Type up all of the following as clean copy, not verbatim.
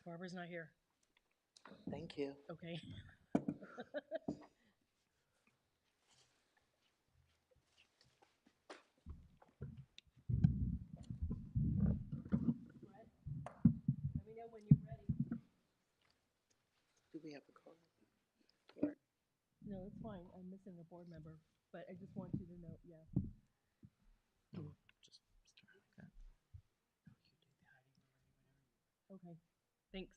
Barbara's not here. Thank you. Okay. Let me know when you're ready. Do we have a card? No, it's fine. I'm missing a board member, but I just want you to know, yeah. Just start like that. Okay. Thanks.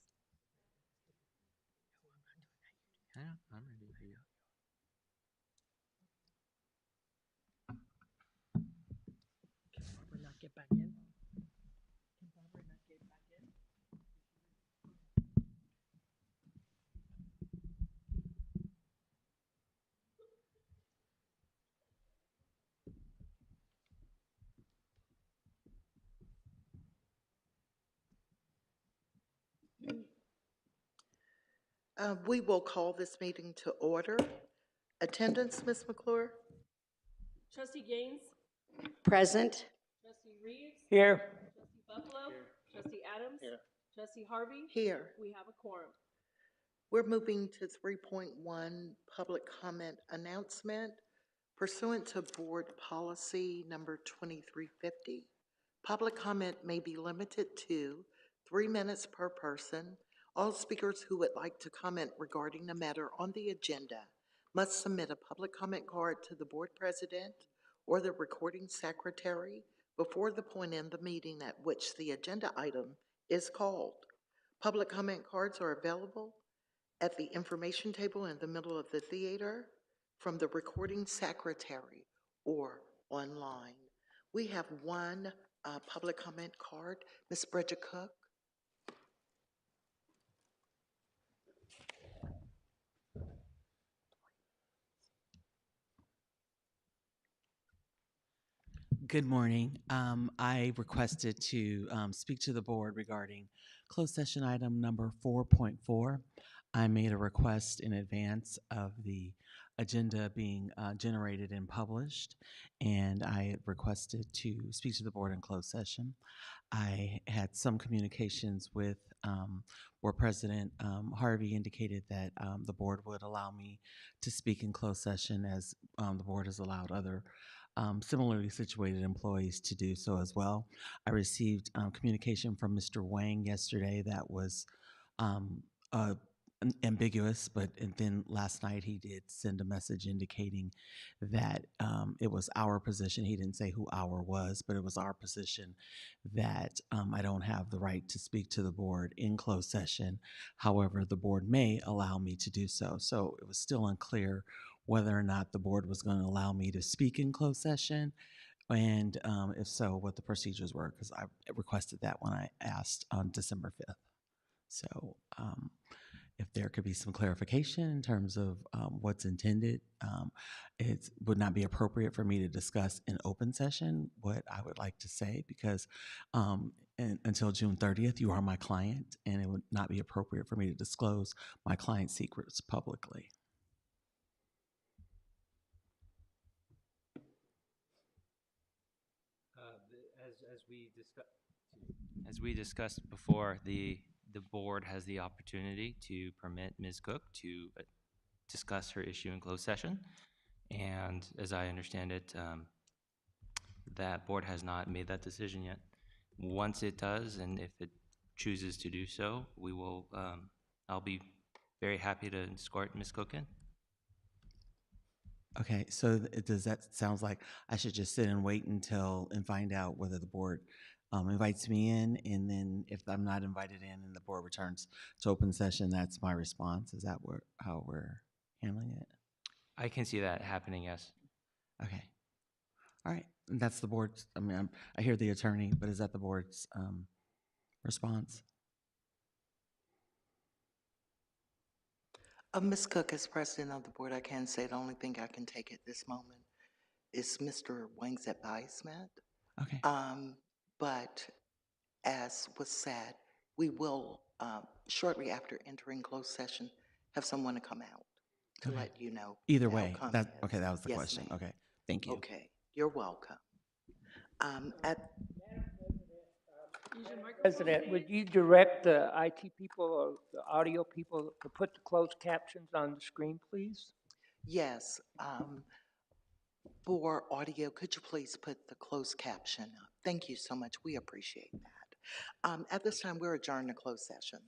Yeah, I'm ready for you. Can Barbara not get back in? Can Barbara not get back in? We will call this meeting to order. Attendance, Ms. McClure? Trustee Gaines? Present. Trustee Reeves? Here. Trustee Buffalo? Trustee Adams? Trustee Harvey? Here. We have a quorum. We're moving to 3.1, public comment announcement. Pursuant to board policy number 2350, public comment may be limited to 3 minutes per person. All speakers who would like to comment regarding the matter on the agenda must submit a public comment card to the board president or the recording secretary before the point in the meeting at which the agenda item is called. Public comment cards are available at the information table in the middle of the theater, from the recording secretary, or online. We have one public comment card. Ms. Bridget Cook. Good morning. I requested to speak to the board regarding closed session item number 4.4. I made a request in advance of the agenda being generated and published, and I had requested to speak to the board in closed session. I had some communications with Board President Harvey, indicated that the board would allow me to speak in closed session, as the board has allowed other similarly situated employees to do so as well. I received communication from Mr. Wang yesterday that was um, uh, ambiguous, but and then last night he did send a message indicating that it was our position. He didn't say who our was, but it was our position that I don't have the right to speak to the board in closed session. However, the board may allow me to do so. So it was still unclear whether or not the board was going to allow me to speak in closed session, and if so, what the procedures were, because I requested that when I asked on December 5th. So if there could be some clarification in terms of what's intended, it would not be appropriate for me to discuss in open session what I would like to say, because until June 30th, you are my client, and it would not be appropriate for me to disclose my client's secrets publicly. As we discussed before, the board has the opportunity to permit Ms. Cook to discuss her issue in closed session, and as I understand it, that board has not made that decision yet. Once it does, and if it chooses to do so, we will. I'll be very happy to escort Ms. Cook in. Okay, so does that sounds like I should just sit and wait until and find out whether the board invites me in, and then if I'm not invited in and the board returns to open session, that's my response? Is that how we're handling it? I can see that happening, yes. Okay. All right. And that's the board's, I mean, I hear the attorney, but is that the board's response? Ms. Cook, as president of the board, I can say the only thing I can take at this moment is Mr. Wang's advisement. Okay. But as was said, we will, shortly after entering closed session, have someone to come out to let you know. Either the way, outcome that is. okay, that was the Yes, question. ma'am. Okay. Thank you. Okay, you're welcome. At President, would you direct the IT people or the audio people to put the closed captions on the screen, please? Yes, for audio, could you please put the closed caption up? Thank you so much. We appreciate that. At this time, we're adjourned to closed session.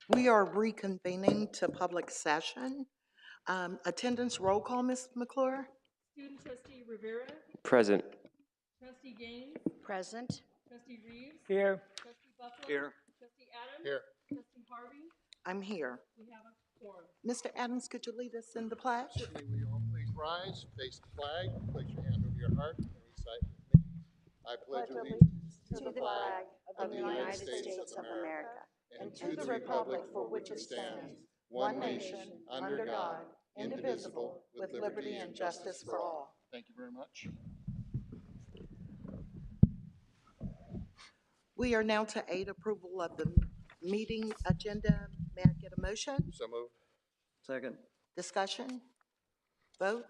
We are reconvening to public session. Attendance roll call, Ms. McClure? Student trustee Rivera, Present. trustee Gaines, Present. trustee Reeves, Here. trustee Buffalo. Here. Trustee Adams. Here. Trustee Harvey. I'm here. We have a quorum. Mr. Adams, could you lead us in the pledge? Certainly, will you all please rise, face the flag, place your hand over your heart, and recite with me. I pledge allegiance to the flag of the United States of America and to the republic for which it stands, one nation, under God, indivisible, with liberty and justice for all. Thank you very much. We are now to 8, approval of the meeting agenda. May I get a motion? So moved. Second. Discussion? Vote?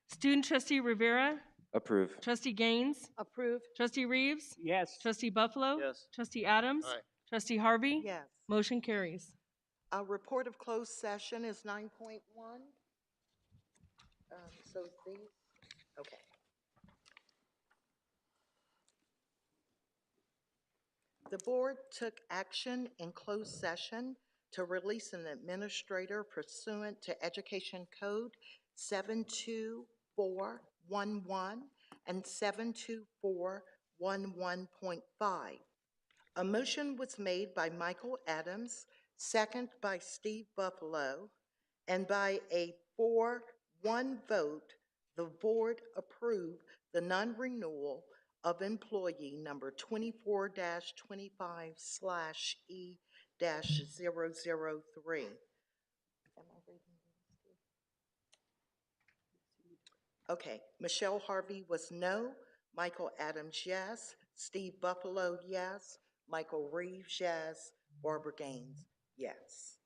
Student trustee Rivera, Approve. trustee Gaines, Approved. trustee Reeves, Yes. trustee Buffalo. Yes. Trustee Adams. Aye. Trustee Harvey. Yes. Motion carries. A report of closed session is 9.1. So these, okay. The board took action in closed session to release an administrator pursuant to Education Code 72411 and 72411.5. A motion was made by Michael Adams, second by Steve Buffalo, and by a 4-1 vote, the board approved the non-renewal of employee number 24-25/E-003. Okay, Michelle Harvey was no, Michael Adams, yes, Steve Buffalo, yes, Michael Reeves, yes, Barbara Gaines, yes.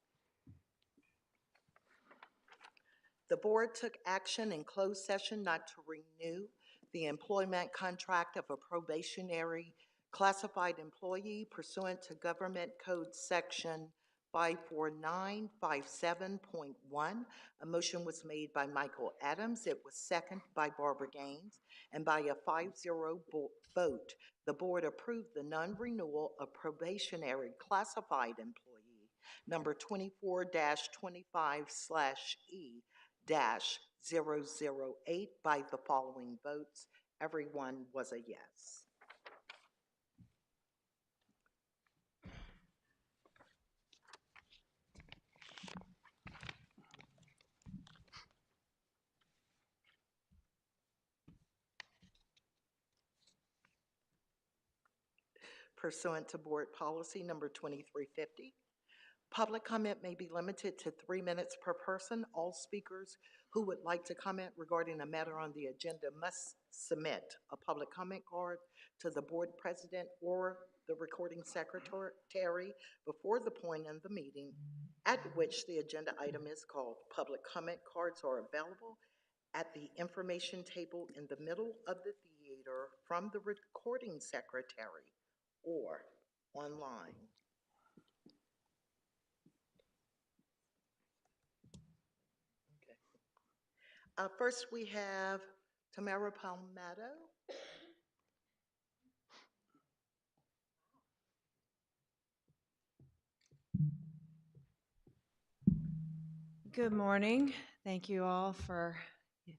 The board took action in closed session not to renew the employment contract of a probationary classified employee pursuant to Government Code Section 54957.1. A motion was made by Michael Adams. It was seconded by Barbara Gaines, and by a 5-0 vote, the board approved the non-renewal of probationary classified employee number 24-25/E-008 by the following votes. Everyone was a yes. Pursuant to board policy number 2350, public comment may be limited to 3 minutes per person. All speakers who would like to comment regarding a matter on the agenda must submit a public comment card to the board president or the recording secretary before the point in the meeting at which the agenda item is called. Public comment cards are available at the information table in the middle of the theater from the recording secretary or online. First, we have Tamara Palmetto. Good morning. Thank you all for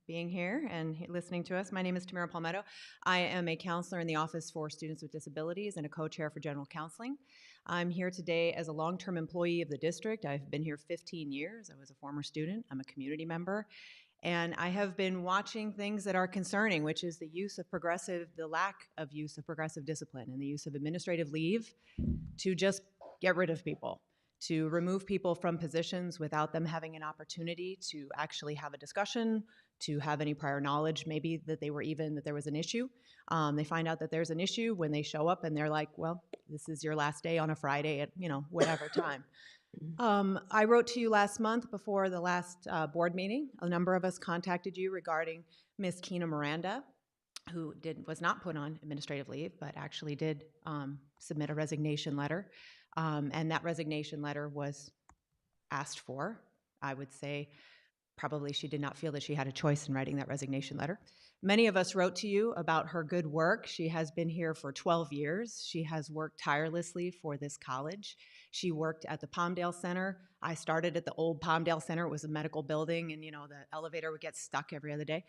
being here and listening to us. My name is Tamara Palmetto. I am a counselor in the Office for Students with Disabilities and a co-chair for general counseling. I'm here today as a long-term employee of the district. I've been here 15 years. I was a former student. I'm a community member. And I have been watching things that are concerning, which is the lack of use of progressive discipline and the use of administrative leave to just get rid of people, to remove people from positions without them having an opportunity to actually have a discussion, to have any prior knowledge, maybe that there was an issue. They find out that there's an issue when they show up and they're like, well, this is your last day on a Friday at, whatever time. I wrote to you last month before the last board meeting. A number of us contacted you regarding Ms. Keena Miranda, who was not put on administrative leave, but actually did submit a resignation letter. And that resignation letter was asked for, I would say, Probably she did not feel that she had a choice in writing that resignation letter. Many of us wrote to you about her good work. She has been here for 12 years. She has worked tirelessly for this college. She worked at the Palmdale Center. I started at the old Palmdale Center. It was a medical building, and the elevator would get stuck every other day.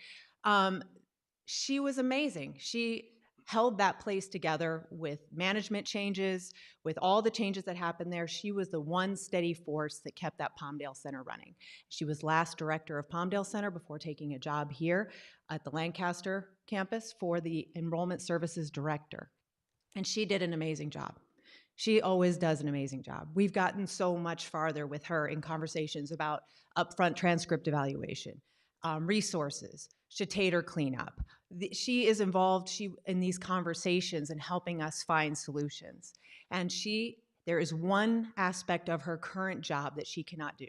She was amazing. She held that place together with management changes, with all the changes that happened there. She was the one steady force that kept that Palmdale Center running. She was last director of Palmdale Center before taking a job here at the Lancaster campus for the enrollment services director. And she did an amazing job. She always does an amazing job. We've gotten so much farther with her in conversations about upfront transcript evaluation, resources, shitator cleanup. She is involved in these conversations and helping us find solutions. And there is one aspect of her current job that she cannot do.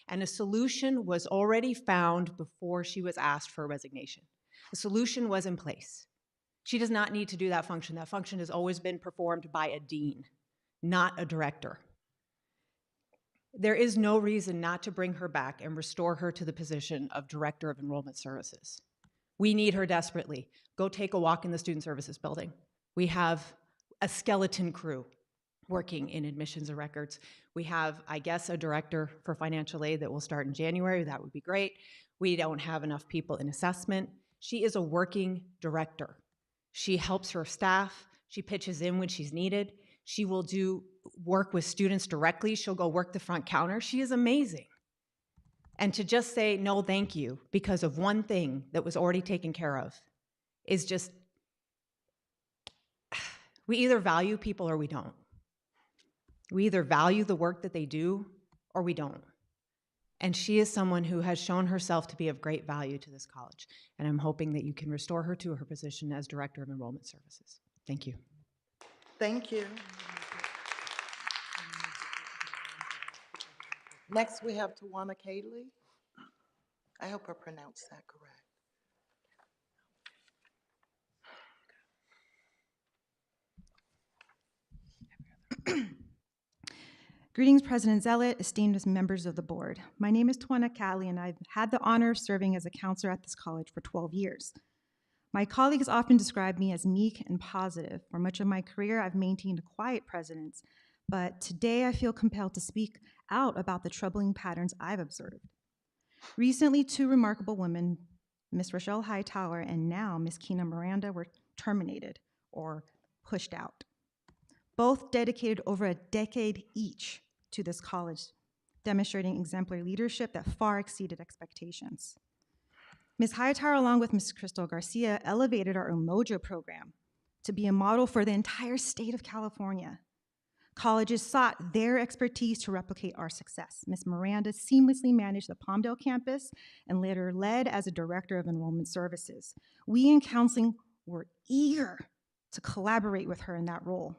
And a solution was already found before she was asked for a resignation. The solution was in place. She does not need to do that function. That function has always been performed by a dean, not a director. There is no reason not to bring her back and restore her to the position of Director of Enrollment Services. We need her desperately. Go take a walk in the Student Services building. We have a skeleton crew working in admissions and records. We have, I guess, a director for financial aid that will start in January. That would be great. We don't have enough people in assessment. She is a working director. She helps her staff. She pitches in when she's needed. She will do work with students directly. She'll go work the front counter. She is amazing. And to just say no thank you because of one thing that was already taken care of is just, we either value people or we don't. We either value the work that they do or we don't. And she is someone who has shown herself to be of great value to this college. And I'm hoping that you can restore her to her position as Director of Enrollment Services. Thank you. Thank you. Next, we have Tawana Cayley. I hope I pronounced that correct. Greetings, President Zealot, esteemed members of the board. My name is Tawana Cayley, and I've had the honor of serving as a counselor at this college for 12 years. My colleagues often describe me as meek and positive. For much of my career, I've maintained a quiet presence, but today I feel compelled to speak out about the troubling patterns I've observed. Recently, two remarkable women, Ms. Rochelle Hightower and now Ms. Kina Miranda, were terminated or pushed out. Both dedicated over a decade each to this college, demonstrating exemplary leadership that far exceeded expectations. Ms. Hightower, along with Ms. Crystal Garcia, elevated our Umoja program to be a model for the entire state of California. Colleges sought their expertise to replicate our success. Ms. Miranda seamlessly managed the Palmdale campus and later led as a director of enrollment services. We in counseling were eager to collaborate with her in that role.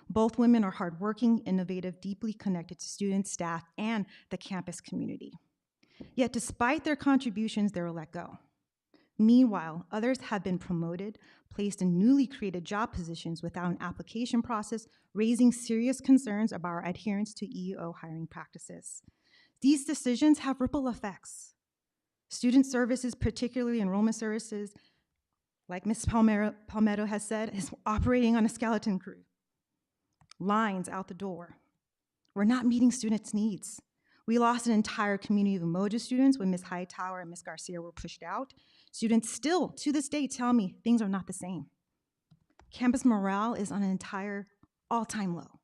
Both women are hardworking, innovative, deeply connected to students, staff, and the campus community. Yet despite their contributions, they were let go. Meanwhile, others have been promoted, placed in newly created job positions without an application process, raising serious concerns about our adherence to EEO hiring practices. These decisions have ripple effects. Student services, particularly enrollment services, like Ms. Palmetto has said, is operating on a skeleton crew. Lines out the door. We're not meeting students' needs. We lost an entire community of Umoja students when Ms. Hightower and Ms. Garcia were pushed out. Students still, to this day, tell me things are not the same. Campus morale is on an entire all-time low.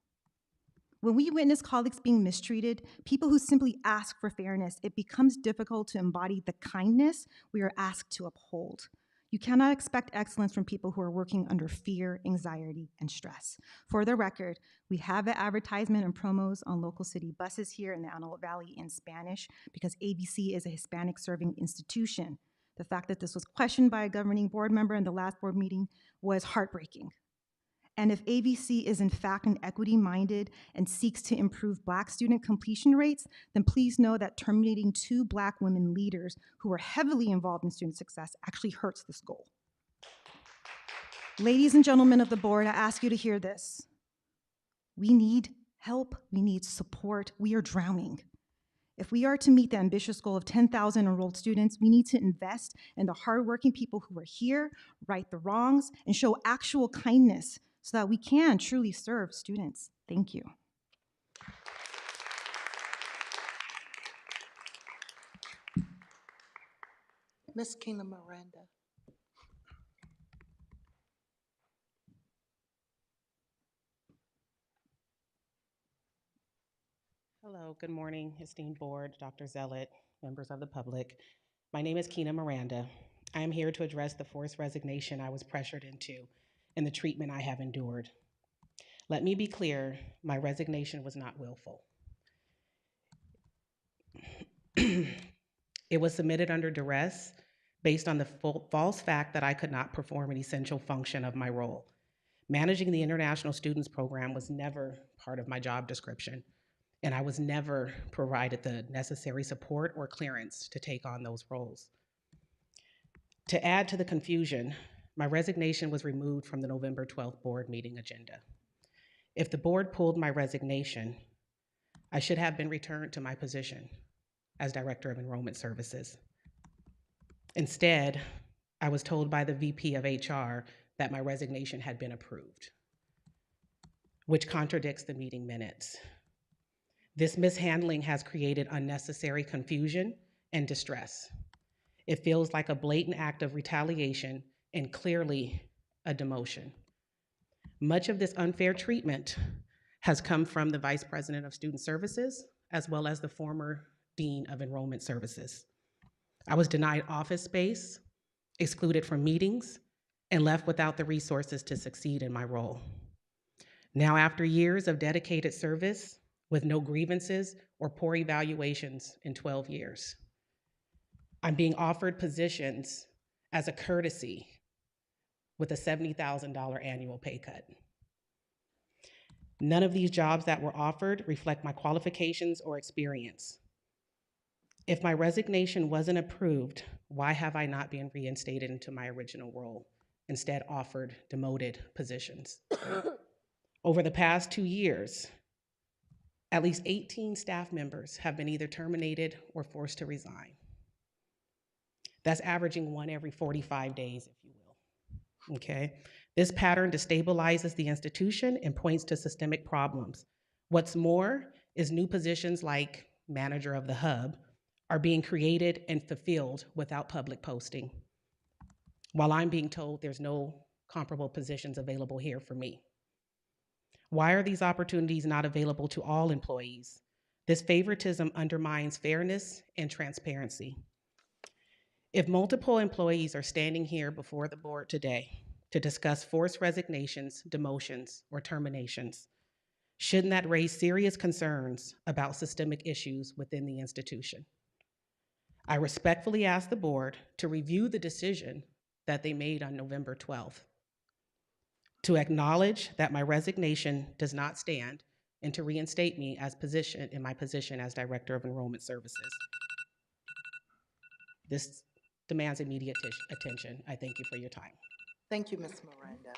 When we witness colleagues being mistreated, people who simply ask for fairness, it becomes difficult to embody the kindness we are asked to uphold. You cannot expect excellence from people who are working under fear, anxiety, and stress. For the record, we have an advertisement and promos on local city buses here in the Antelope Valley in Spanish because AVC is a Hispanic serving institution. The fact that this was questioned by a governing board member in the last board meeting was heartbreaking. And if AVC is in fact an equity-minded and seeks to improve Black student completion rates, then please know that terminating 2 Black women leaders who were heavily involved in student success actually hurts this goal. Ladies and gentlemen of the board, I ask you to hear this. We need help, we need support, we are drowning. If we are to meet the ambitious goal of 10,000 enrolled students, we need to invest in the hardworking people who are here, right the wrongs, and show actual kindness so that we can truly serve students. Thank you. Ms. Kina Miranda. Hello, good morning, esteemed board, Dr. Zealot, members of the public. My name is Kina Miranda. I am here to address the forced resignation I was pressured into and the treatment I have endured. Let me be clear, my resignation was not willful. It was submitted under duress based on the false fact that I could not perform an essential function of my role. Managing the international students program was never part of my job description, and I was never provided the necessary support or clearance to take on those roles. To add to the confusion, my resignation was removed from the November 12th board meeting agenda. If the board pulled my resignation, I should have been returned to my position as Director of Enrollment Services. Instead, I was told by the VP of HR that my resignation had been approved, which contradicts the meeting minutes. This mishandling has created unnecessary confusion and distress. It feels like a blatant act of retaliation and clearly a demotion. Much of this unfair treatment has come from the Vice President of Student Services, as well as the former Dean of Enrollment Services. I was denied office space, excluded from meetings, and left without the resources to succeed in my role. Now, after years of dedicated service with no grievances or poor evaluations in 12 years, I'm being offered positions as a courtesy with a $70,000 annual pay cut. None of these jobs that were offered reflect my qualifications or experience. If my resignation wasn't approved, why have I not been reinstated into my original role, instead offered demoted positions? Over the past 2 years, at least 18 staff members have been either terminated or forced to resign. That's averaging one every 45 days, if you will, okay? This pattern destabilizes the institution and points to systemic problems. What's more is new positions like manager of the hub are being created and fulfilled without public posting, while I'm being told there's no comparable positions available here for me. Why are these opportunities not available to all employees? This favoritism undermines fairness and transparency. If multiple employees are standing here before the board today to discuss forced resignations, demotions, or terminations, shouldn't that raise serious concerns about systemic issues within the institution? I respectfully ask the board to review the decision that they made on November 12th, to acknowledge that my resignation does not stand, and to reinstate me in my position as Director of Enrollment Services. This demands immediate attention. I thank you for your time. Thank you, Ms. Miranda.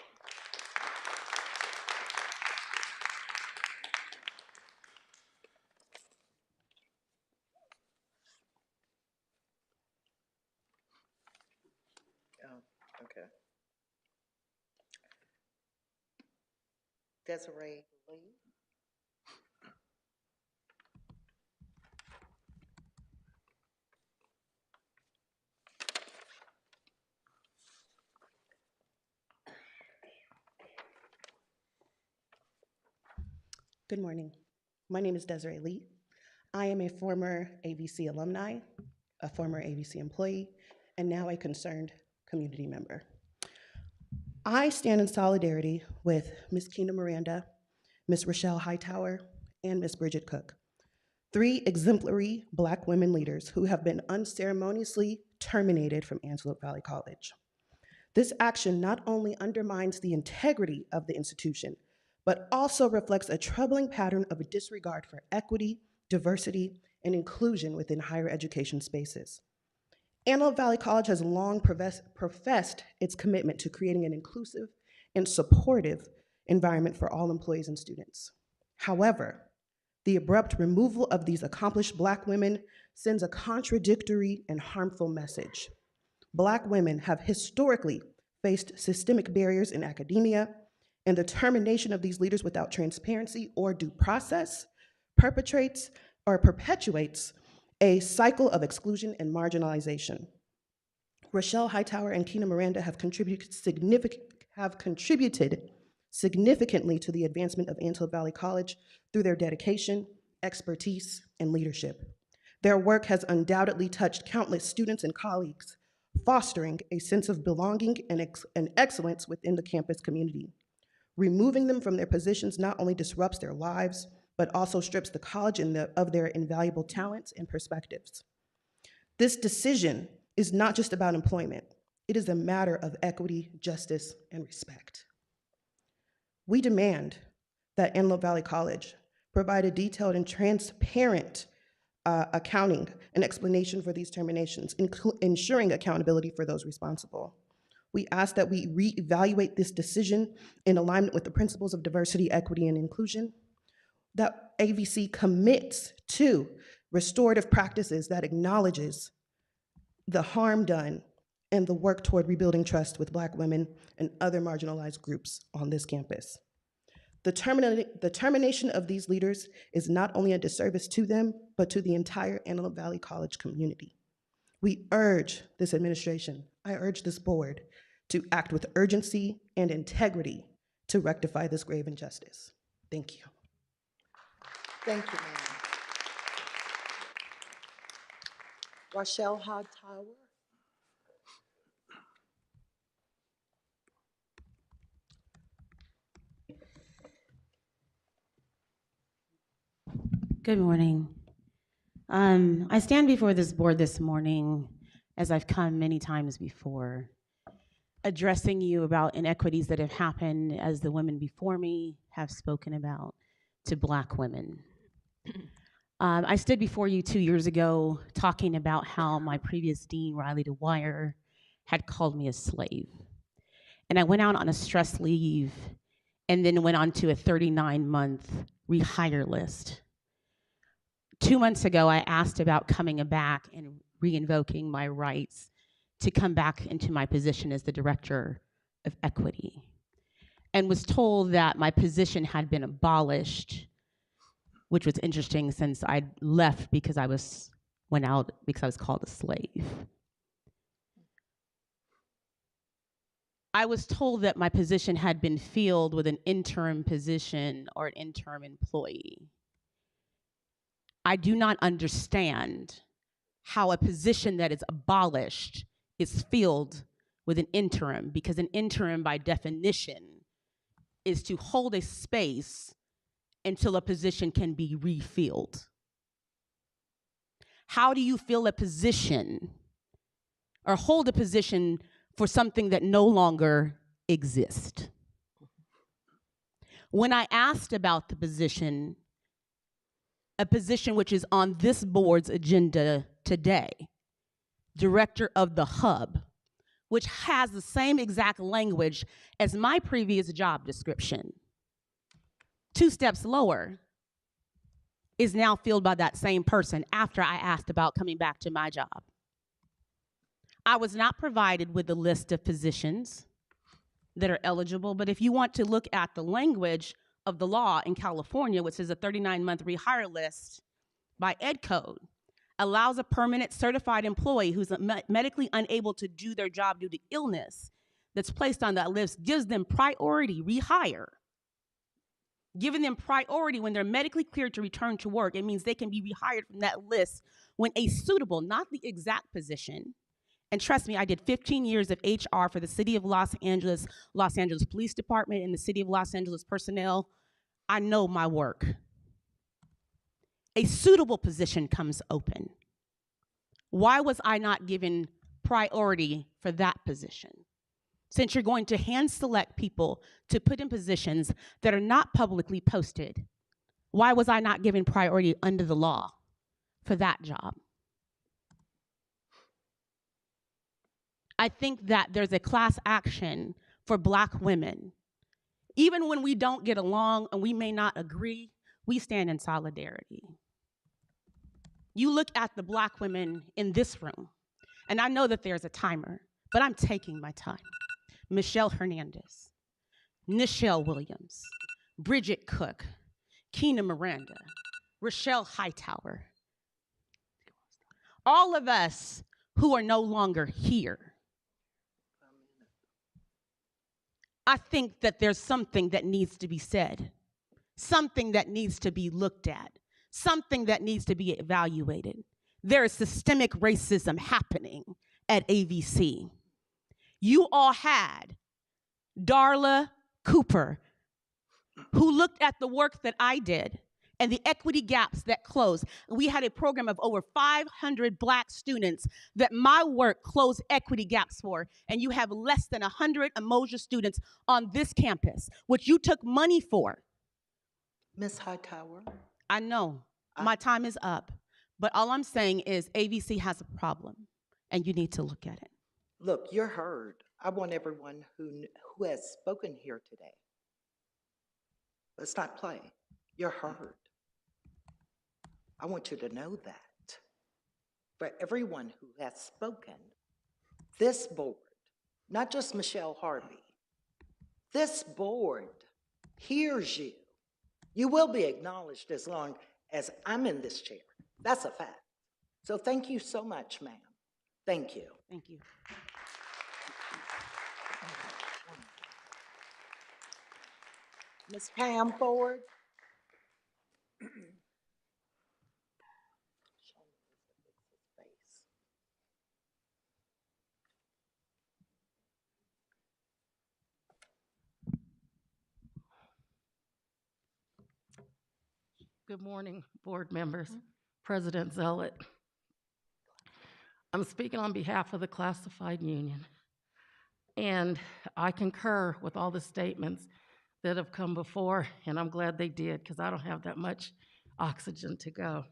Oh, okay. Desiree Lee. Good morning. My name is Desiree Lee. I am a former AVC alumni, a former AVC employee, and now a concerned community member. I stand in solidarity with Ms. Kina Miranda, Ms. Rochelle Hightower, and Ms. Bridget Cook, 3 exemplary Black women leaders who have been unceremoniously terminated from Antelope Valley College. This action not only undermines the integrity of the institution, but also reflects a troubling pattern of disregard for equity, diversity, and inclusion within higher education spaces. Antelope Valley College has long professed its commitment to creating an inclusive and supportive environment for all employees and students. However, The abrupt removal of these accomplished Black women sends a contradictory and harmful message. Black women have historically faced systemic barriers in academia, and the termination of these leaders without transparency or due process perpetrates or perpetuates a cycle of exclusion and marginalization. Rochelle Hightower and Kina Miranda have contributed significantly to the advancement of Antelope Valley College through their dedication, expertise, and leadership. Their work has undoubtedly touched countless students and colleagues, fostering a sense of belonging and excellence within the campus community. Removing them from their positions not only disrupts their lives, but also strips the college of their invaluable talents and perspectives. This decision is not just about employment. It is a matter of equity, justice, and respect. We demand that Antelope Valley College provide a detailed and transparent accounting and explanation for these terminations, ensuring accountability for those responsible. We ask that we reevaluate this decision in alignment with the principles of diversity, equity, and inclusion, that AVC commits to restorative practices that acknowledges the harm done and the work toward rebuilding trust with Black women and other marginalized groups on this campus. The termination of these leaders is not only a disservice to them, but to the entire Antelope Valley College community. We urge this administration, I urge this board, to act with urgency and integrity to rectify this grave injustice. Thank you. Thank you, ma'am. Rochelle Hightower. Good morning. I stand before this board this morning, as I've come many times before, addressing you about inequities that have happened, as the women before me have spoken about, to Black women. I stood before you 2 years ago talking about how my previous dean, Riley DeWire, had called me a slave. And I went out on a stress leave and then went on to a 39-month rehire list. 2 months ago, I asked about coming back and re-invoking my rights to come back into my position as the director of equity, and was told that my position had been abolished, which was interesting since I left because went out because I was called a slave. I was told that my position had been filled with an interim position or an interim employee. I do not understand how a position that is abolished is filled with an interim, because an interim by definition is to hold a space until a position can be refilled. How do you fill a position or hold a position for something that no longer exists? When I asked about the position, a position which is on this board's agenda today, director of the hub, which has the same exact language as my previous job description, 2 steps lower, is now filled by that same person after I asked about coming back to my job. I was not provided with the list of positions that are eligible, but if you want to look at the language of the law in California, which is a 39-month rehire list by Ed Code, allows a permanent certified employee who's medically unable to do their job due to illness that's placed on that list, gives them priority rehire. Giving them priority when they're medically cleared to return to work, it means they can be rehired from that list when a suitable, not the exact position. And trust me, I did 15 years of HR for the City of Los Angeles Police Department, and the City of Los Angeles personnel. I know my work. A suitable position comes open. Why was I not given priority for that position? Since you're going to hand select people to put in positions that are not publicly posted, why was I not given priority under the law for that job? I think that there's a class action for Black women. Even when we don't get along and we may not agree, we stand in solidarity. You look at the Black women in this room, and I know that there's a timer, but I'm taking my time. Michelle Hernandez, Nichelle Williams, Bridget Cook, Keena Miranda, Rochelle Hightower, all of us who are no longer here. I think that there's something that needs to be said, something that needs to be looked at, something that needs to be evaluated. There is systemic racism happening at AVC. You all had Darla Cooper, who looked at the work that I did and the equity gaps that closed. We had a program of over 500 Black students that my work closed equity gaps for, and you have less than 100 Umoja students on this campus, which you took money for. Ms. Hightower? I know, my time is up, but all I'm saying is AVC has a problem, and you need to look at it. Look, you're heard. I want everyone who has spoken here today. Let's not play. You're heard. I want you to know that. For everyone who has spoken, this board, not just Michelle Harvey, this board hears you. You will be acknowledged as long as I'm in this chair. That's a fact. So thank you so much, ma'am. Thank you. Thank you. Ms. Pam Ford. Good morning, board members, President Zealot. I'm speaking on behalf of the classified union, and I concur with all the statements that have come before, and I'm glad they did, because I don't have that much oxygen to go.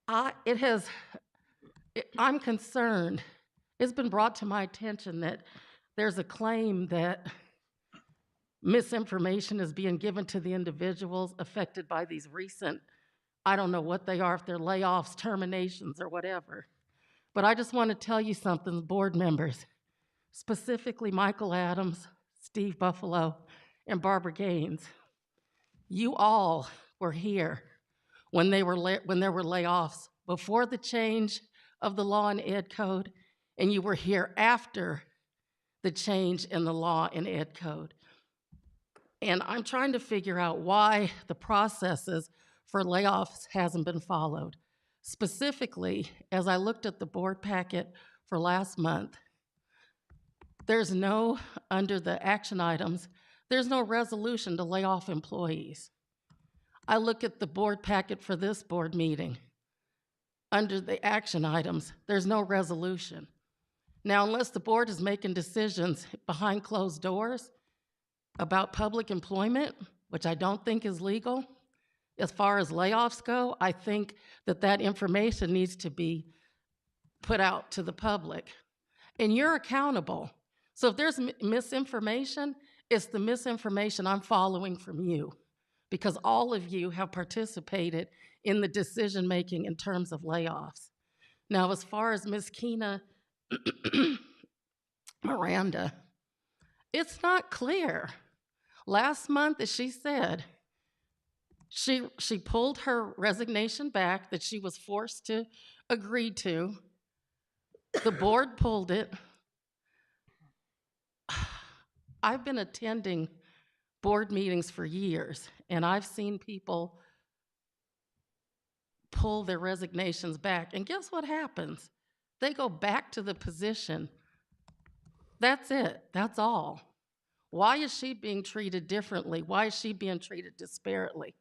I'm concerned. It's been brought to my attention that there's a claim that misinformation is being given to the individuals affected by these recent, I don't know what they are, if they're layoffs, terminations, or whatever. But I just want to tell you something, board members, specifically Michael Adams, Steve Buffalo, and Barbara Gaines. You all were here when there were layoffs before the change of the law and ed code, and you were here after the change in the law and ed code. And I'm trying to figure out why the processes for layoffs hasn't been followed. Specifically, as I looked at the board packet for last month, there's no, under the action items, there's no resolution to lay off employees. I look at the board packet for this board meeting. Under the action items, there's no resolution. Now, unless the board is making decisions behind closed doors about public employment, which I don't think is legal, as far as layoffs go, I think that that information needs to be put out to the public. And you're accountable. So if there's misinformation, it's the misinformation I'm following from you, because all of you have participated in the decision-making in terms of layoffs. Now, as far as Ms. Keena Miranda, it's not clear. Last month, as she said, she pulled her resignation back that she was forced to agree to. The board pulled it. I've been attending board meetings for years, and I've seen people pull their resignations back. And guess what happens? They go back to the position. That's it. That's all. Why is she being treated differently? Why is she being treated disparately?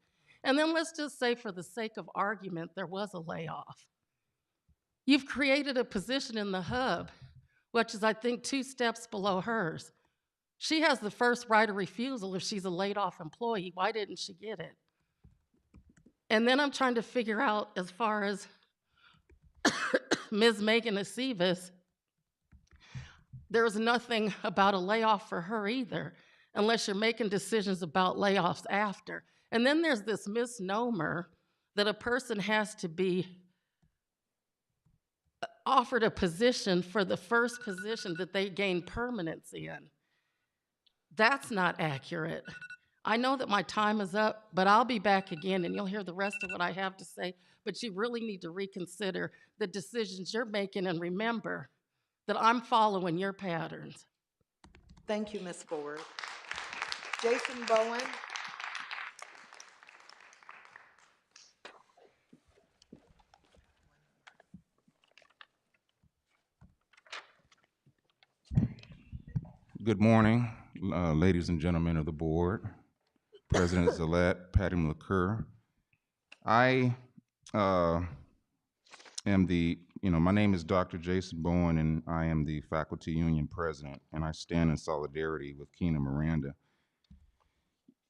And then let's just say, for the sake of argument, there was a layoff. You've created a position in the hub, which is, I think, 2 steps below hers. She has the first right of refusal if she's a laid-off employee. Why didn't she get it? And then I'm trying to figure out, as far as Ms. Megan Aceves, there's nothing about a layoff for her either, unless you're making decisions about layoffs after. And then there's this misnomer that a person has to be offered a position for the first position that they gain permanence in. That's not accurate. I know that my time is up, but I'll be back again and you'll hear the rest of what I have to say. But you really need to reconsider the decisions you're making and remember that I'm following your patterns. Thank you, Ms. Ford. Jason Bowen. Good morning, ladies and gentlemen of the board, President Zillette, Patty McClure. I am my name is Dr. Jason Bowen, and I am the faculty union president, and I stand in solidarity with Keena Miranda.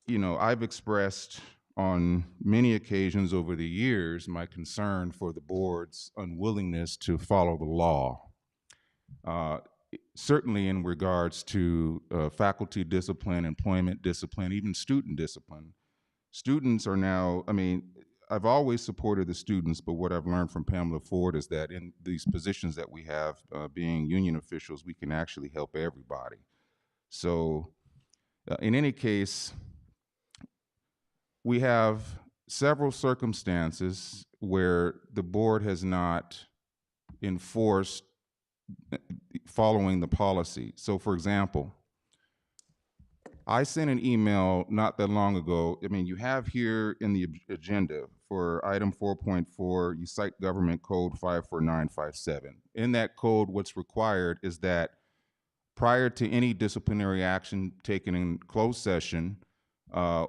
I've expressed on many occasions over the years my concern for the board's unwillingness to follow the law. Certainly in regards to faculty discipline, employment discipline, even student discipline. Students are now, I've always supported the students, but what I've learned from Pamela Ford is that in these positions that we have, being union officials, we can actually help everybody. So in any case, we have several circumstances where the board has not enforced following the policy. So for example, I sent an email not that long ago. You have here in the agenda for item 4.4, you cite government code 54957. In that code, what's required is that prior to any disciplinary action taken in closed session,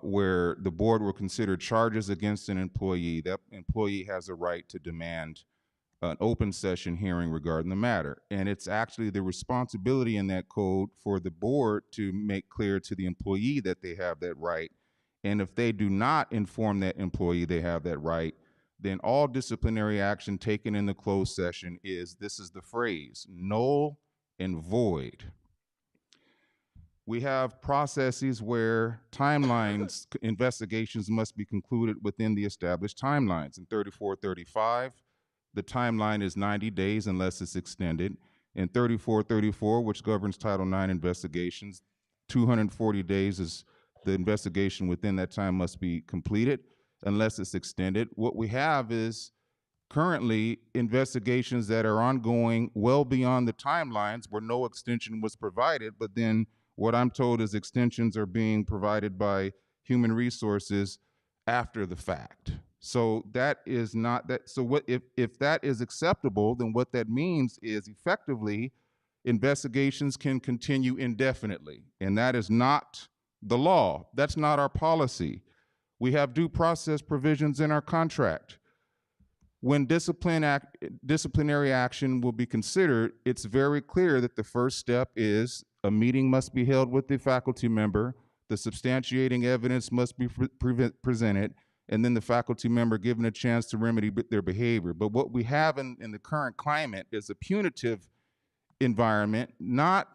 where the board will consider charges against an employee, that employee has a right to demand an open session hearing regarding the matter. And it's actually the responsibility in that code for the board to make clear to the employee that they have that right. And if they do not inform that employee they have that right, then all disciplinary action taken in the closed session this is the phrase, null and void. We have processes where timelines, investigations must be concluded within the established timelines. In 3435, the timeline is 90 days unless it's extended. In 3434, which governs Title IX investigations, 240 days is the investigation within that time must be completed unless it's extended. What we have is currently investigations that are ongoing well beyond the timelines where no extension was provided, but then what I'm told is extensions are being provided by human resources after the fact. So that is not that. So what if that is acceptable, then what that means is effectively investigations can continue indefinitely. And that is not the law. That's not our policy. We have due process provisions in our contract. When disciplinary action will be considered, it's very clear that the first step is a meeting must be held with the faculty member, the substantiating evidence must be presented, and then the faculty member given a chance to remedy their behavior. But what we have in the current climate is a punitive environment, not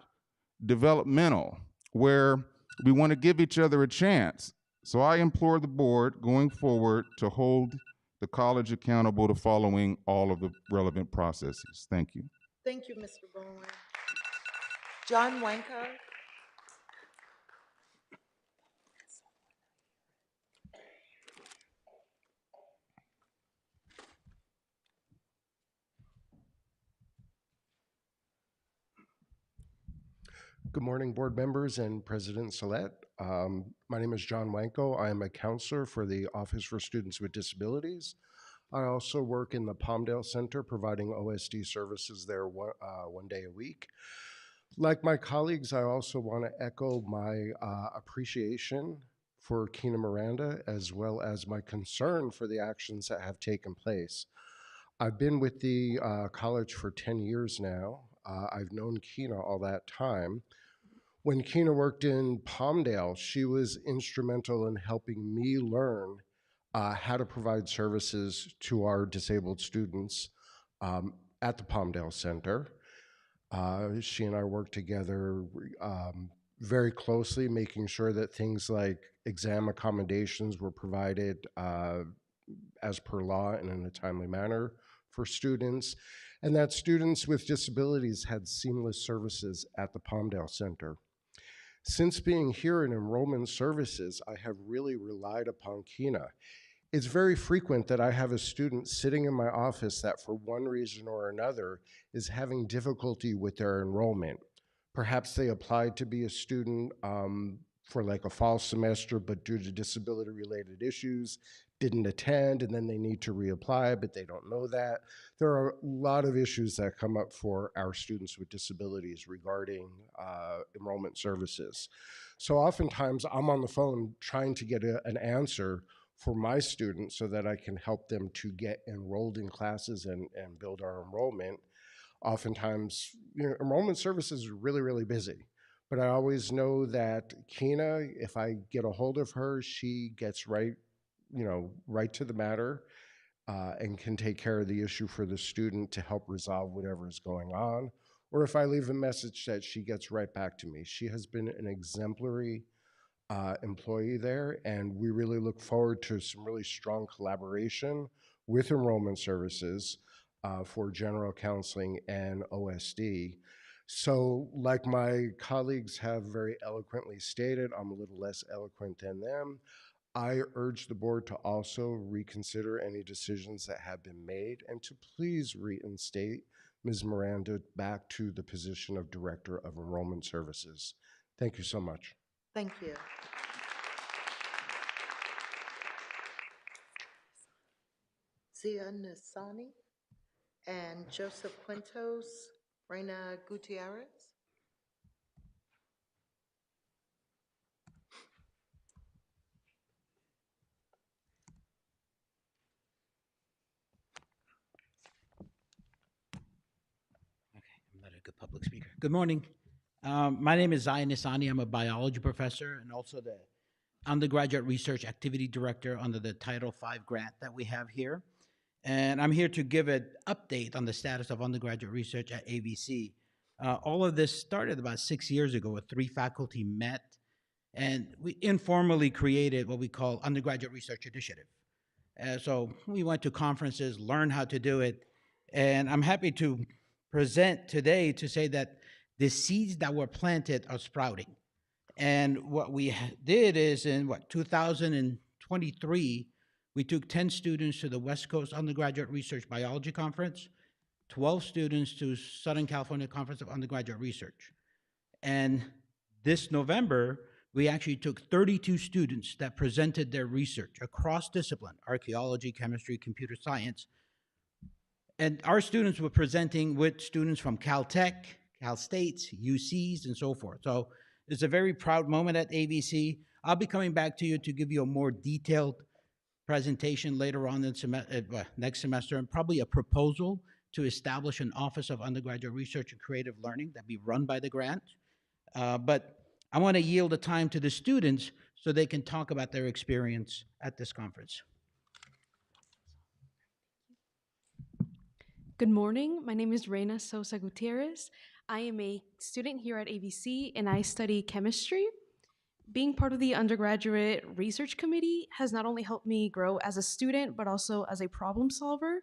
developmental, where we want to give each other a chance. So I implore the board going forward to hold the college accountable to following all of the relevant processes. Thank you. Thank you, Mr. Bowen. John Wanko. Good morning, board members and President Salet. My name is John Wanko. I am a counselor for the Office for Students with Disabilities. I also work in the Palmdale Center providing OSD services there one day a week. Like my colleagues, I also want to echo my appreciation for Keena Miranda, as well as my concern for the actions that have taken place. I've been with the college for 10 years now. I've known Keena all that time. When Keena worked in Palmdale, she was instrumental in helping me learn how to provide services to our disabled students at the Palmdale Center. She and I worked together very closely, making sure that things like exam accommodations were provided as per law and in a timely manner for students, and that students with disabilities had seamless services at the Palmdale Center. Since being here in enrollment services, I have really relied upon Kina. It's very frequent that I have a student sitting in my office that, for one reason or another, is having difficulty with their enrollment. Perhaps they applied to be a student for like a fall semester, but due to disability related issues, didn't attend, and then they need to reapply, but they don't know that. There are a lot of issues that come up for our students with disabilities regarding enrollment services. So oftentimes I'm on the phone trying to get an answer for my students so that I can help them to get enrolled in classes and build our enrollment. Oftentimes, enrollment services are really, really busy. But I always know that Kina, if I get a hold of her, she gets right to the matter and can take care of the issue for the student to help resolve whatever is going on. Or if I leave a message, that she gets right back to me. She has been an exemplary employee there, and we really look forward to some really strong collaboration with enrollment services for general counseling and OSD. So, like my colleagues have very eloquently stated, I'm a little less eloquent than them. I urge the board to also reconsider any decisions that have been made and to please reinstate Ms. Miranda back to the position of Director of Enrollment Services. Thank you so much. Thank you. Zia Nisani and Joseph Quintos, Reina Gutierrez. I'm not a good public speaker. Good morning. My name is Zion Nisani. I'm a biology professor and also the undergraduate research activity director under the Title V grant that we have here. And I'm here to give an update on the status of undergraduate research at AVC. All of this started about 6 years ago with 3 faculty met, and we informally created what we call Undergraduate Research Initiative. So we went to conferences, learned how to do it, and I'm happy to present today to say that the seeds that were planted are sprouting. And what we did is in 2023, we took 10 students to the West Coast Undergraduate Research Biology Conference, 12 students to Southern California Conference of Undergraduate Research. And this November, we actually took 32 students that presented their research across discipline, archaeology, chemistry, computer science. And our students were presenting with students from Caltech, Cal States, UCs, and so forth. So it's a very proud moment at AVC. I'll be coming back to you to give you a more detailed presentation later on in next semester, and probably a proposal to establish an Office of Undergraduate Research and Creative Learning that be run by the grant. But I want to yield the time to the students so they can talk about their experience at this conference. Good morning. My name is Reina Sosa Gutierrez. I am a student here at AVC and I study chemistry. Being part of the undergraduate research committee has not only helped me grow as a student, but also as a problem solver.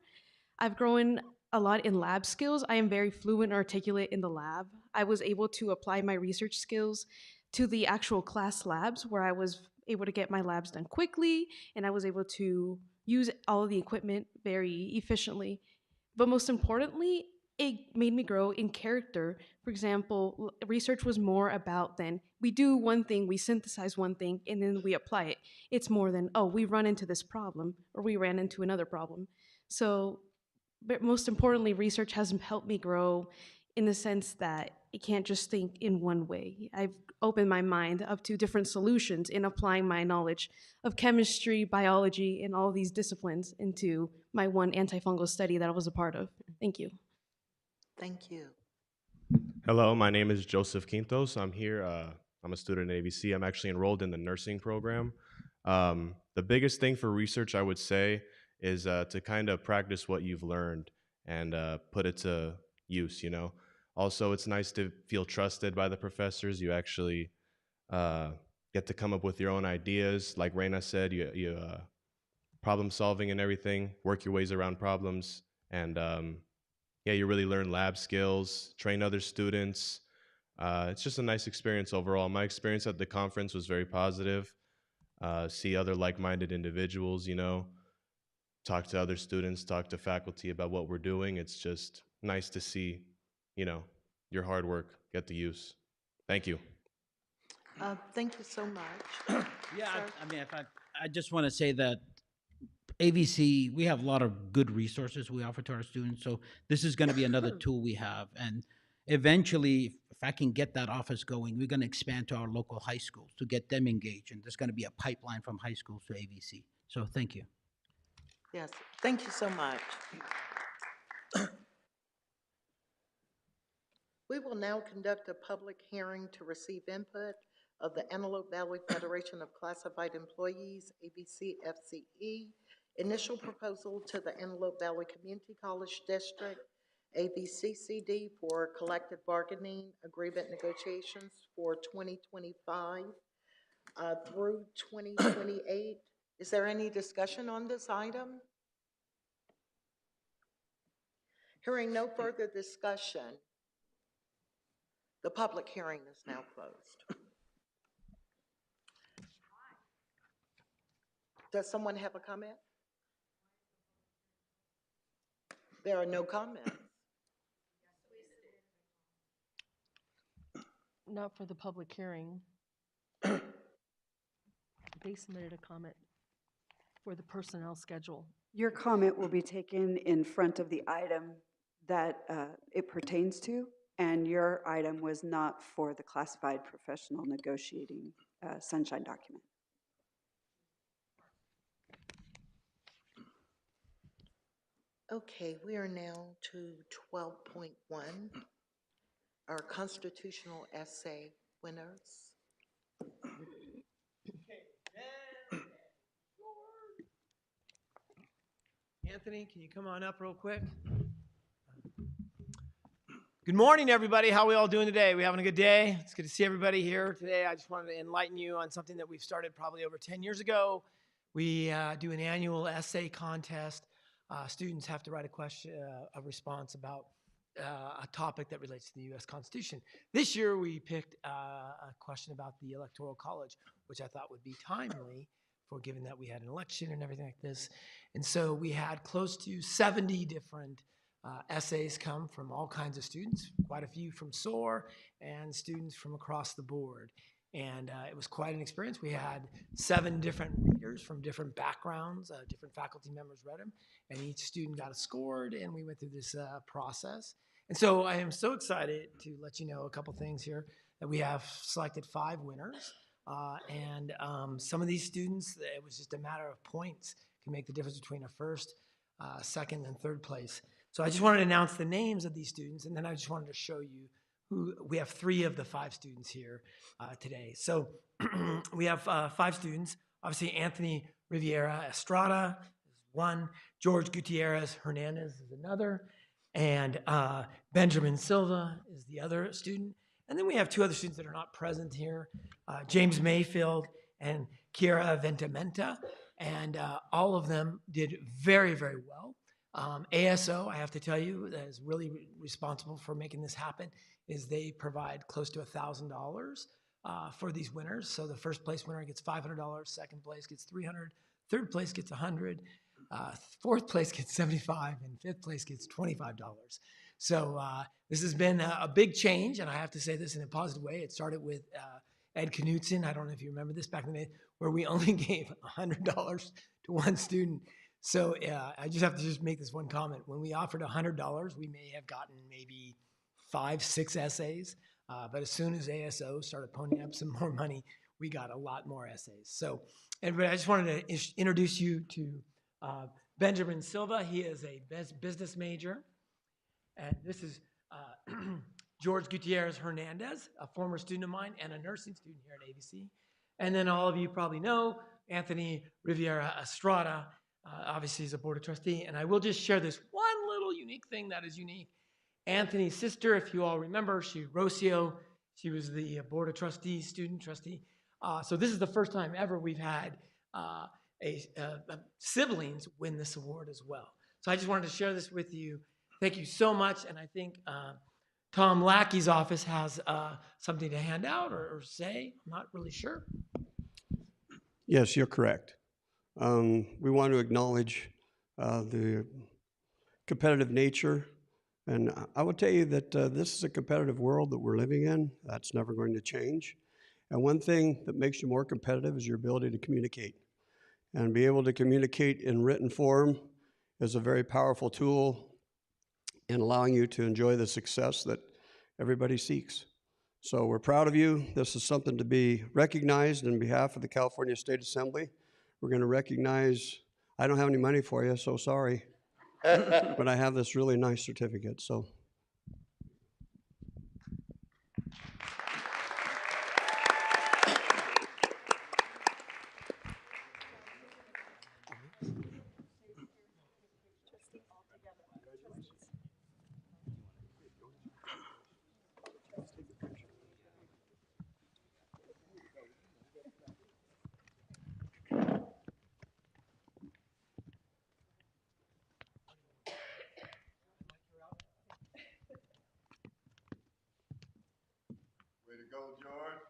I've grown a lot in lab skills. I am very fluent and articulate in the lab. I was able to apply my research skills to the actual class labs where I was able to get my labs done quickly and I was able to use all of the equipment very efficiently. But most importantly, it made me grow in character. For example, research was more about than we do one thing, we synthesize one thing, and then we apply it. It's more than, oh, we run into this problem, or we ran into another problem. So, but most importantly, research has helped me grow in the sense that I can't just think in one way. I've opened my mind up to different solutions in applying my knowledge of chemistry, biology, and all these disciplines into my one antifungal study that I was a part of. Thank you. Thank you. Hello, my name is Joseph Quintos. I'm here. I'm a student at AVC. I'm actually enrolled in the nursing program. The biggest thing for research, I would say, is to kind of practice what you've learned and put it to use, Also, it's nice to feel trusted by the professors. You actually get to come up with your own ideas. Like Reina said, you problem solving and everything, work your ways around problems, and yeah, you really learn lab skills, train other students. It's just a nice experience overall. My experience at the conference was very positive. See other like-minded individuals, you know, talk to other students, talk to faculty about what we're doing. It's just nice to see, you know, your hard work get to use. Thank you. Thank you so much. Yeah, Sir? I mean, I just want to say that AVC, we have a lot of good resources we offer to our students. So this is going to be another tool we have. And eventually, if I can get that office going, we're going to expand to our local high schools to get them engaged. And there's going to be a pipeline from high schools to AVC. So thank you. Yes, thank you so much. We will now conduct a public hearing to receive input of the Antelope Valley Federation of Classified Employees, ABC FCE, initial proposal to the Antelope Valley Community College District, ABCCD, for collective bargaining agreement negotiations for 2025 through 2028. Is there any discussion on this item? Hearing no further discussion, the public hearing is now closed. Does someone have a comment? There are no comments. Not for the public hearing. They submitted a comment for the personnel schedule. Your comment will be taken in front of the item that it pertains to, and your item was not for the classified professional negotiating sunshine document. Okay, we are now to 12.1, our constitutional essay winners. Anthony, can you come on up real quick? Good morning, everybody. How are we all doing today? We having a good day? It's good to see everybody here today. I just wanted to enlighten you on something that we've started probably over 10 years ago. We do an annual essay contest. Students have to write a question, a response about a topic that relates to the U.S. Constitution. This year, we picked a question about the Electoral College, which I thought would be timely for given that we had an election and everything like this. And so we had close to 70 different essays come from all kinds of students, quite a few from SOAR and students from across the board. And it was quite an experience. We had 7 different readers from different backgrounds, different faculty members read them, and each student got scored, and we went through this process. And so I am so excited to let you know a couple things here, that we have selected 5 winners. And some of these students, it was just a matter of points can make the difference between a first, second, and third place. So I just wanted to announce the names of these students, and then I just wanted to show you who we have 3 of the 5 students here today. So we have 5 students. Obviously, Anthony Riviera Estrada is one, George Gutierrez Hernandez is another, and Benjamin Silva is the other student. And then we have 2 other students that are not present here, James Mayfield and Kira Ventimenta, and all of them did very, very well. ASO, I have to tell you, that is really responsible for making this happen, is they provide close to $1,000 for these winners. So the first place winner gets $500, second place gets $300, third place gets $100, fourth place gets $75, and fifth place gets $25. So this has been a big change, and I have to say this in a positive way. It started with Ed Knutson. I don't know if you remember this back in the day, where we only gave $100 to one student. So I just have to just make this one comment. When we offered $100, we may have gotten maybe 5, 6 essays. But as soon as ASO started ponying up some more money, we got a lot more essays. So everybody, I just wanted to introduce you to Benjamin Silva. He is a business major. And this is George Gutierrez Hernandez, a former student of mine and a nursing student here at AVC. And then all of you probably know Anthony Riviera Estrada. Obviously, he's a board of trustee. And I will just share this one little unique thing that is unique. Anthony's sister, if you all remember, Rocio, She was the Board of Trustees, student trustee. So this is the first time ever we've had siblings win this award as well. So I just wanted to share this with you. Thank you so much. And I think Tom Lackey's office has something to hand out or say. I'm not really sure. Yes, you're correct. We want to acknowledge the competitive nature. And I will tell you that this is a competitive world that we're living in. That's never going to change. And one thing that makes you more competitive is your ability to communicate. And be able to communicate in written form is a very powerful tool in allowing you to enjoy the success that everybody seeks. So we're proud of you. This is something to be recognized on behalf of the California State Assembly. We're going to recognize, I don't have any money for you, so sorry. But I have this really nice certificate, so. Way to go, George.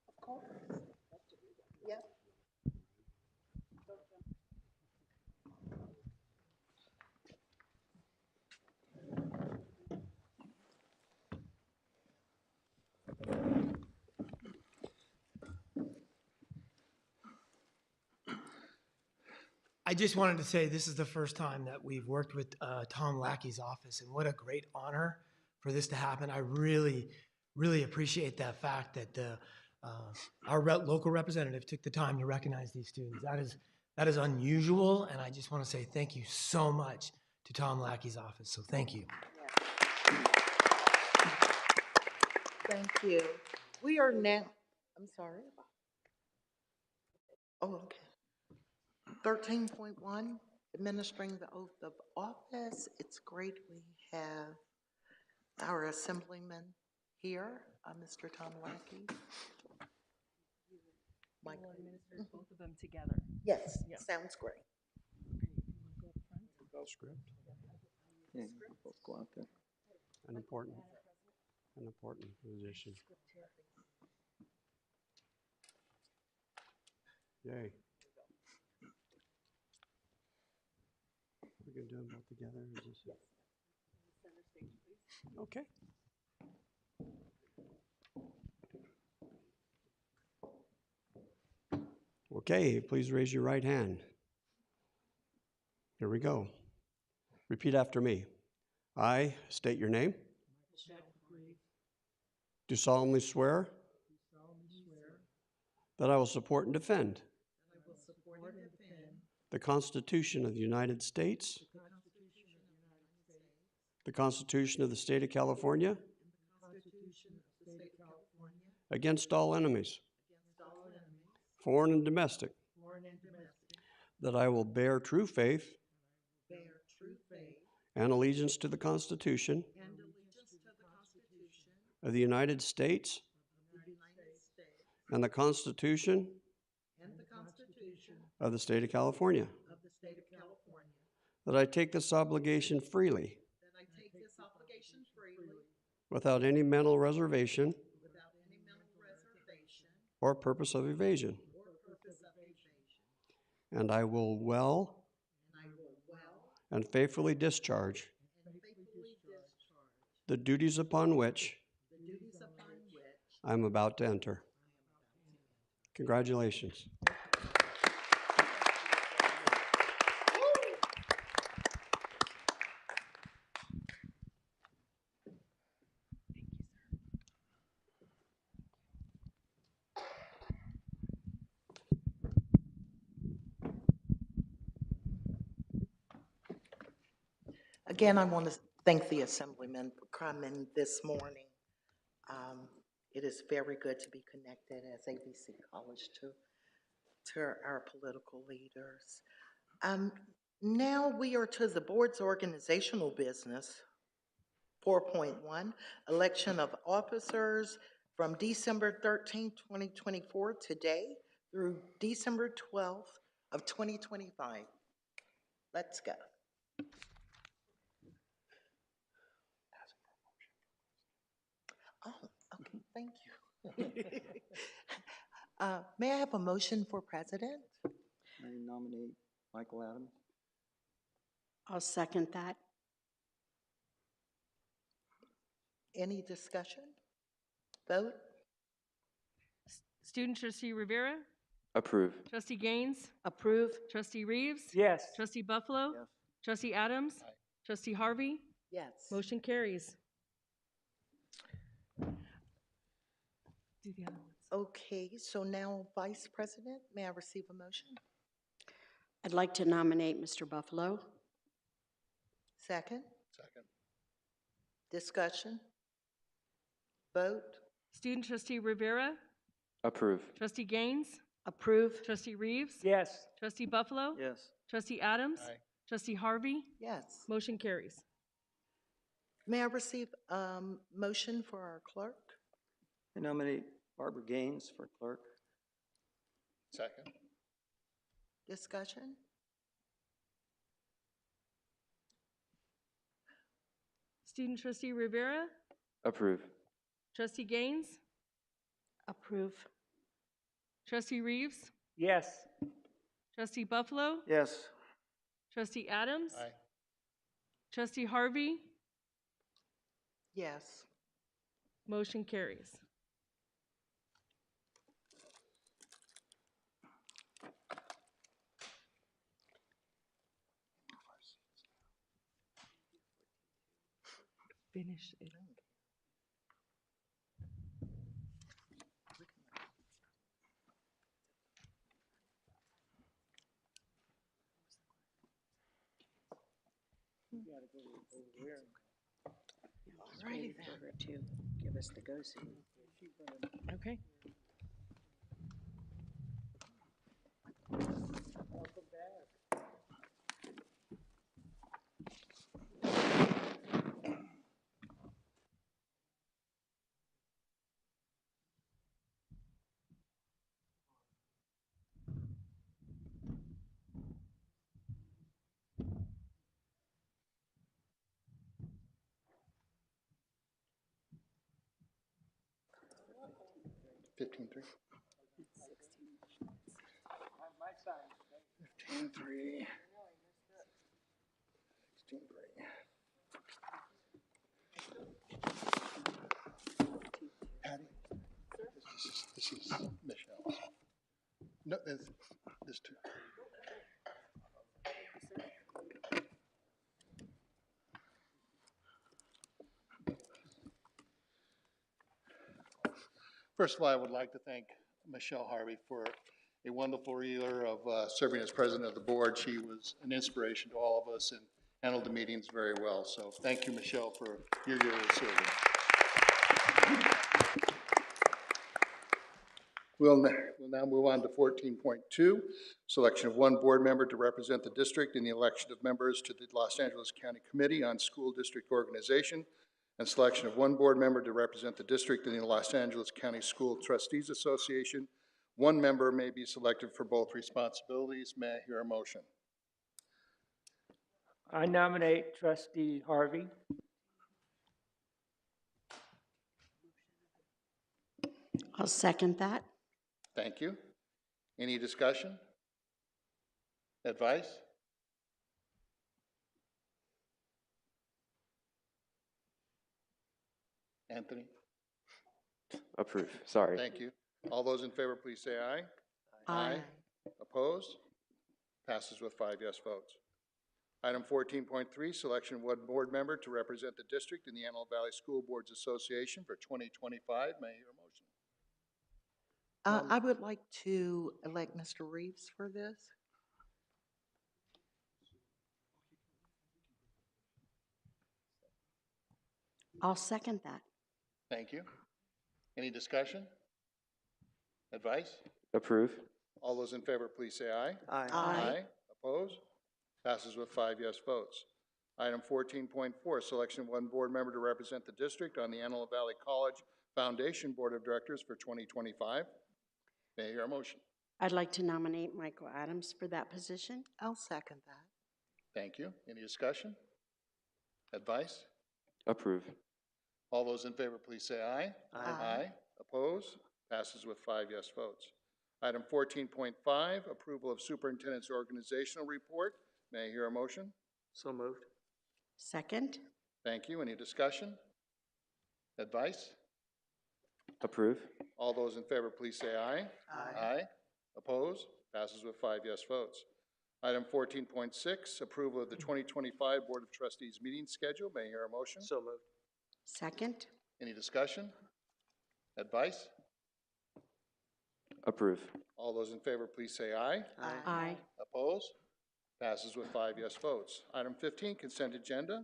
Of course. Yep. I just wanted to say this is the first time that we've worked with Tom Lackey's office, and what a great honor for this to happen. I really, really appreciate that fact that our local representative took the time to recognize these students. That is unusual, and I just want to say thank you so much to Tom Lackey's office. So thank you. Thank you. We are now, I'm sorry. Oh, okay. 13.1, administering the oath of office. It's great we have our assemblyman here, Mr. Tom Lackey. We'll administer both of them together. Yes, sounds great. Script. Yeah, both go out there. An important position. Yay. We're going to do them both together? Or is this Center stage, please. Okay. Okay, please raise your right hand. Here we go. Repeat after me. I state your name. Do solemnly swear that I will support and defend the Constitution of the United States, the Constitution of the State of California, against all enemies, foreign and domestic, that I will bear true faith and allegiance to the Constitution of the United States and the Constitution of the State of California, that I take this obligation freely without any mental reservation or purpose of evasion. And I will well and faithfully discharge the duties upon which I'm about to enter. Congratulations. Again, I want to thank the Assemblyman for coming this morning. It is very good to be connected as AVC College to our political leaders. Now we are to the board's organizational business. 4.1, election of officers from December 13, 2024 today through December 12th of 2025. Let's go. Oh, okay, thank you. May I have a motion for president? I nominate Michael Adams. I'll second that. Any discussion? Vote? Student trustee Rivera? Approve. Trustee Gaines? Approve. Trustee Reeves? Yes. Trustee Buffalo? Yes. Trustee Adams? Aye. Trustee Harvey? Yes. Motion carries. Do the other ones. Okay, so now Vice President, may I receive a motion? I'd like to nominate Mr. Buffalo. Second? Second. Discussion? Vote? Student trustee Rivera? Approve. Trustee Gaines? Approve. Trustee Reeves? Yes. Trustee Buffalo? Yes. Trustee Adams? Aye. Trustee Harvey? Yes. Motion carries. May I receive a motion for our clerk? I nominate Barbara Gaines for clerk. Second. Discussion? Student trustee Rivera? Approve. Trustee Gaines? Approve. Trustee Reeves? Yes. Trustee Buffalo? Yes. Trustee Adams? Aye. Trustee Harvey? Yes. Motion carries. Finish it. Ready for her to give us the go-see. Okay. Fifteen three. 15-3. 16-3. Patty, this is Michelle's. No, this too. First of all, I would like to thank Michelle Harvey for a wonderful year of serving as president of the board. She was an inspiration to all of us and handled the meetings very well. So thank you, Michelle, for your year of service. We'll now move on to 14.2, selection of one board member to represent the district in the election of members to the Los Angeles County Committee on School District Organization, and selection of one board member to represent the district in the Los Angeles County School Trustees Association. One member may be selected for both responsibilities. May I hear a motion? I nominate trustee Harvey. I'll second that. Thank you. Any discussion? Advice? Anthony? Approve. Sorry. Thank you. All those in favor, please say aye. Aye. Opposed? Passes with 5 yes votes. Item 14.3, selection of one board member to represent the district in the Antelope Valley School Boards Association for 2025. May I hear a motion? I would like to elect Mr. Reeves for this. I'll second that. Thank you. Any discussion? Advice? Approve. All those in favor, please say aye. Aye. Aye. Opposed? Passes with 5 yes votes. Item 14.4, selection of one board member to represent the district on the Antelope Valley College Foundation Board of Directors for 2025. May I hear a motion? I'd like to nominate Michael Adams for that position. I'll second that. Thank you. Any discussion? Advice? Approve. All those in favor, please say aye. Aye. Opposed? Passes with 5 yes votes. Item 14.5, approval of superintendent's organizational report. May I hear a motion? So moved. Second. Thank you. Any discussion? Advice? Approve. All those in favor, please say aye. Aye. Opposed? Passes with 5 yes votes. Item 14.6, approval of the 2025 Board of Trustees meeting schedule. May I hear a motion? So moved. Second. Any discussion? Advice? Approve. All those in favor, please say aye. Aye. Opposed? Passes with 5 yes votes. Item 15, consent agenda.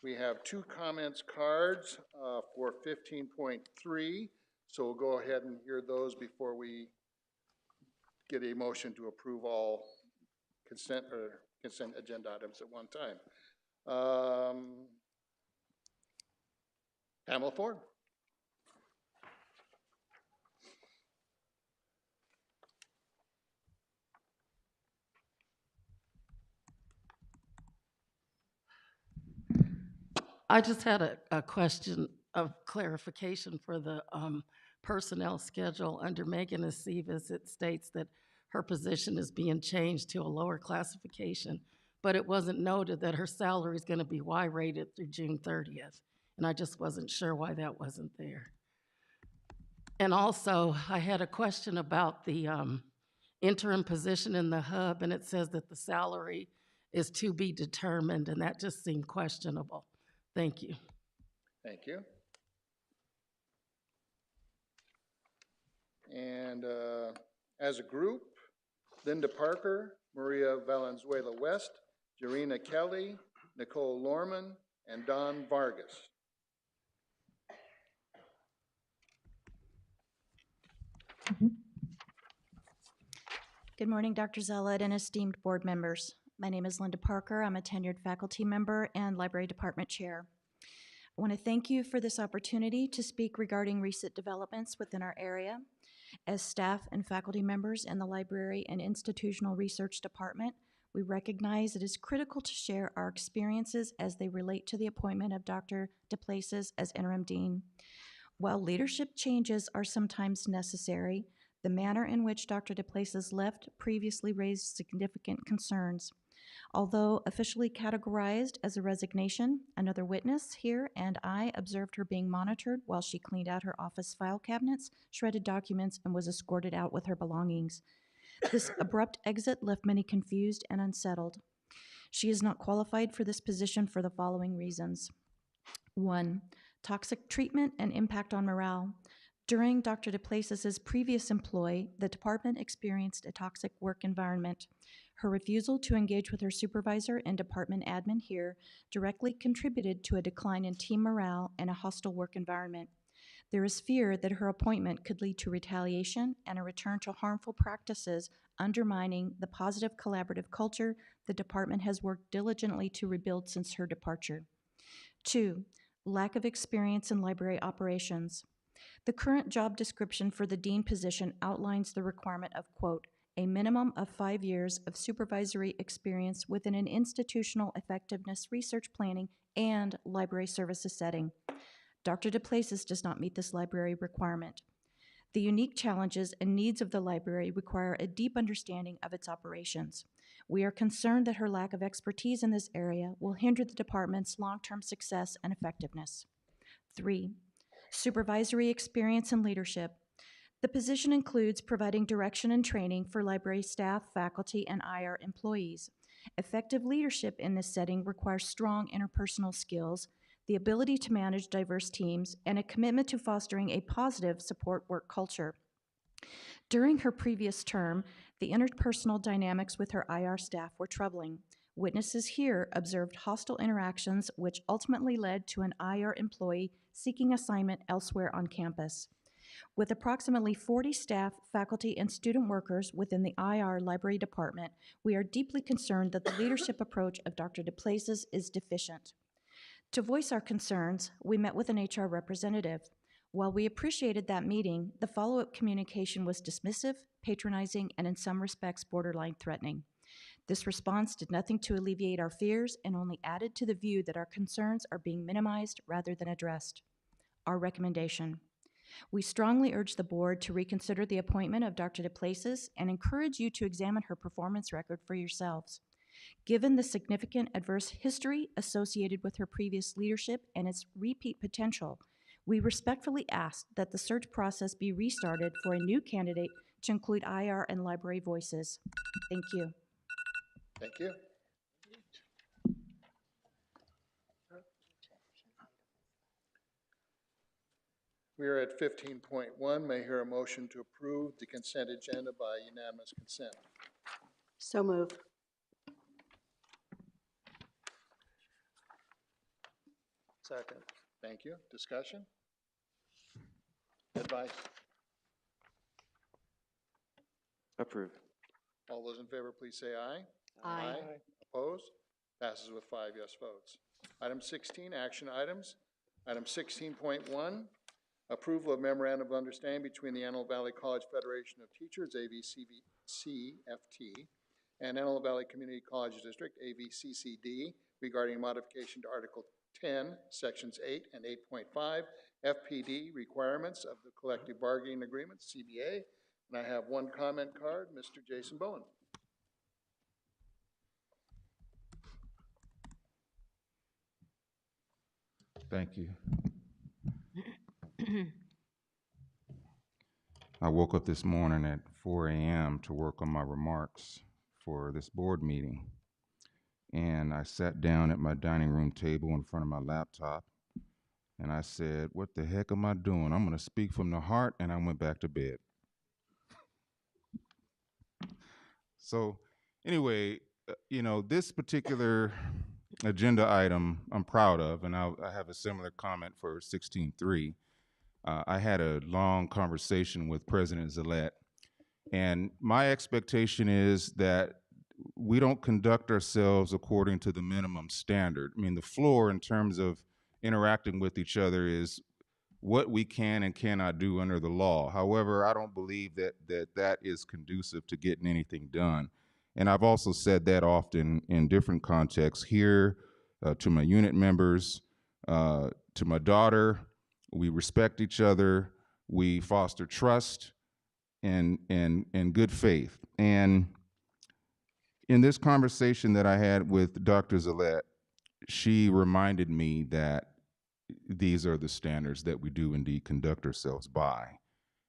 We have 2 comments cards for 15.3, so we'll go ahead and hear those before we get a motion to approve all consent agenda items at one time. Pamela Ford. I just had a question of clarification for the personnel schedule. Under Megan Aceves, it states that her position is being changed to a lower classification, but it wasn't noted that her salary is going to be Y-rated through June 30th, and I just wasn't sure why that wasn't there. And also, I had a question about the interim position in the hub, and it says that the salary is to be determined, and that just seemed questionable. Thank you. Thank you. And as a group, Linda Parker, Maria Valenzuela West, Jarena Kelly, Nicole Lorman, and Don Vargas. Good morning, Dr. Zealot and esteemed board members. My name is Linda Parker. I'm a tenured faculty member and library department chair. I want to thank you for this opportunity to speak regarding recent developments within our area. As staff and faculty members in the library and institutional research department, we recognize it is critical to share our experiences as they relate to the appointment of Dr. DePlaces as interim dean. While leadership changes are sometimes necessary, the manner in which Dr. DePlaces left previously raised significant concerns. Although officially categorized as a resignation, another witness here and I observed her being monitored while she cleaned out her office file cabinets, shredded documents, and was escorted out with her belongings. This abrupt exit left many confused and unsettled. She is not qualified for this position for the following reasons. 1, toxic treatment and impact on morale. During Dr. DePlaces' previous employ, the department experienced a toxic work environment. Her refusal to engage with her supervisor and department admin here directly contributed to a decline in team morale and a hostile work environment. There is fear that her appointment could lead to retaliation and a return to harmful practices, undermining the positive collaborative culture the department has worked diligently to rebuild since her departure. 2, lack of experience in library operations. The current job description for the dean position outlines the requirement of, quote, a minimum of 5 years of supervisory experience within an institutional effectiveness research planning and library services setting. Dr. DePlaces does not meet this library requirement. The unique challenges and needs of the library require a deep understanding of its operations. We are concerned that her lack of expertise in this area will hinder the department's long-term success and effectiveness. 3, supervisory experience and leadership. The position includes providing direction and training for library staff, faculty, and IR employees. Effective leadership in this setting requires strong interpersonal skills, the ability to manage diverse teams, and a commitment to fostering a positive support work culture. During her previous term, the interpersonal dynamics with her IR staff were troubling. Witnesses here observed hostile interactions which ultimately led to an IR employee seeking assignment elsewhere on campus. With approximately 40 staff, faculty, and student workers within the IR library department, we are deeply concerned that the leadership approach of Dr. DePlaces is deficient. To voice our concerns, we met with an HR representative. While we appreciated that meeting, the follow-up communication was dismissive, patronizing, and in some respects borderline threatening. This response did nothing to alleviate our fears and only added to the view that our concerns are being minimized rather than addressed. Our recommendation. We strongly urge the board to reconsider the appointment of Dr. DePlaces and encourage you to examine her performance record for yourselves. Given the significant adverse history associated with her previous leadership and its repeat potential, we respectfully ask that the search process be restarted for a new candidate to include IR and library voices. Thank you. Thank you. We are at 15.1. May I hear a motion to approve the consent agenda by unanimous consent? So moved. Second. Thank you. Discussion? Advice? Approve. All those in favor, please say aye. Aye. Opposed? Passes with 5 yes votes. Item 16, action items. Item 16.1, approval of memorandum of understanding between the Antelope Valley College Federation of Teachers, AVCFT, and Antelope Valley Community College District, AVCCD, regarding modification to Article 10, Sections 8 and 8.5, FPD requirements of the collective bargaining agreement, CBA. And I have one comment card, Mr. Jason Bowen. Thank you. I woke up this morning at 4 a.m. to work on my remarks for this board meeting. And I sat down at my dining room table in front of my laptop and I said, what the heck am I doing? I'm going to speak from the heart, and I went back to bed. So anyway, this particular agenda item I'm proud of, and I have a similar comment for 16.3. I had a long conversation with President Zillette, and my expectation is that we don't conduct ourselves according to the minimum standard. I mean, the floor in terms of interacting with each other is what we can and cannot do under the law. However, I don't believe that is conducive to getting anything done. And I've also said that often in different contexts here, to my unit members, to my daughter. We respect each other. We foster trust and good faith. And in this conversation that I had with Dr. Zillette, she reminded me that these are the standards that we do indeed conduct ourselves by.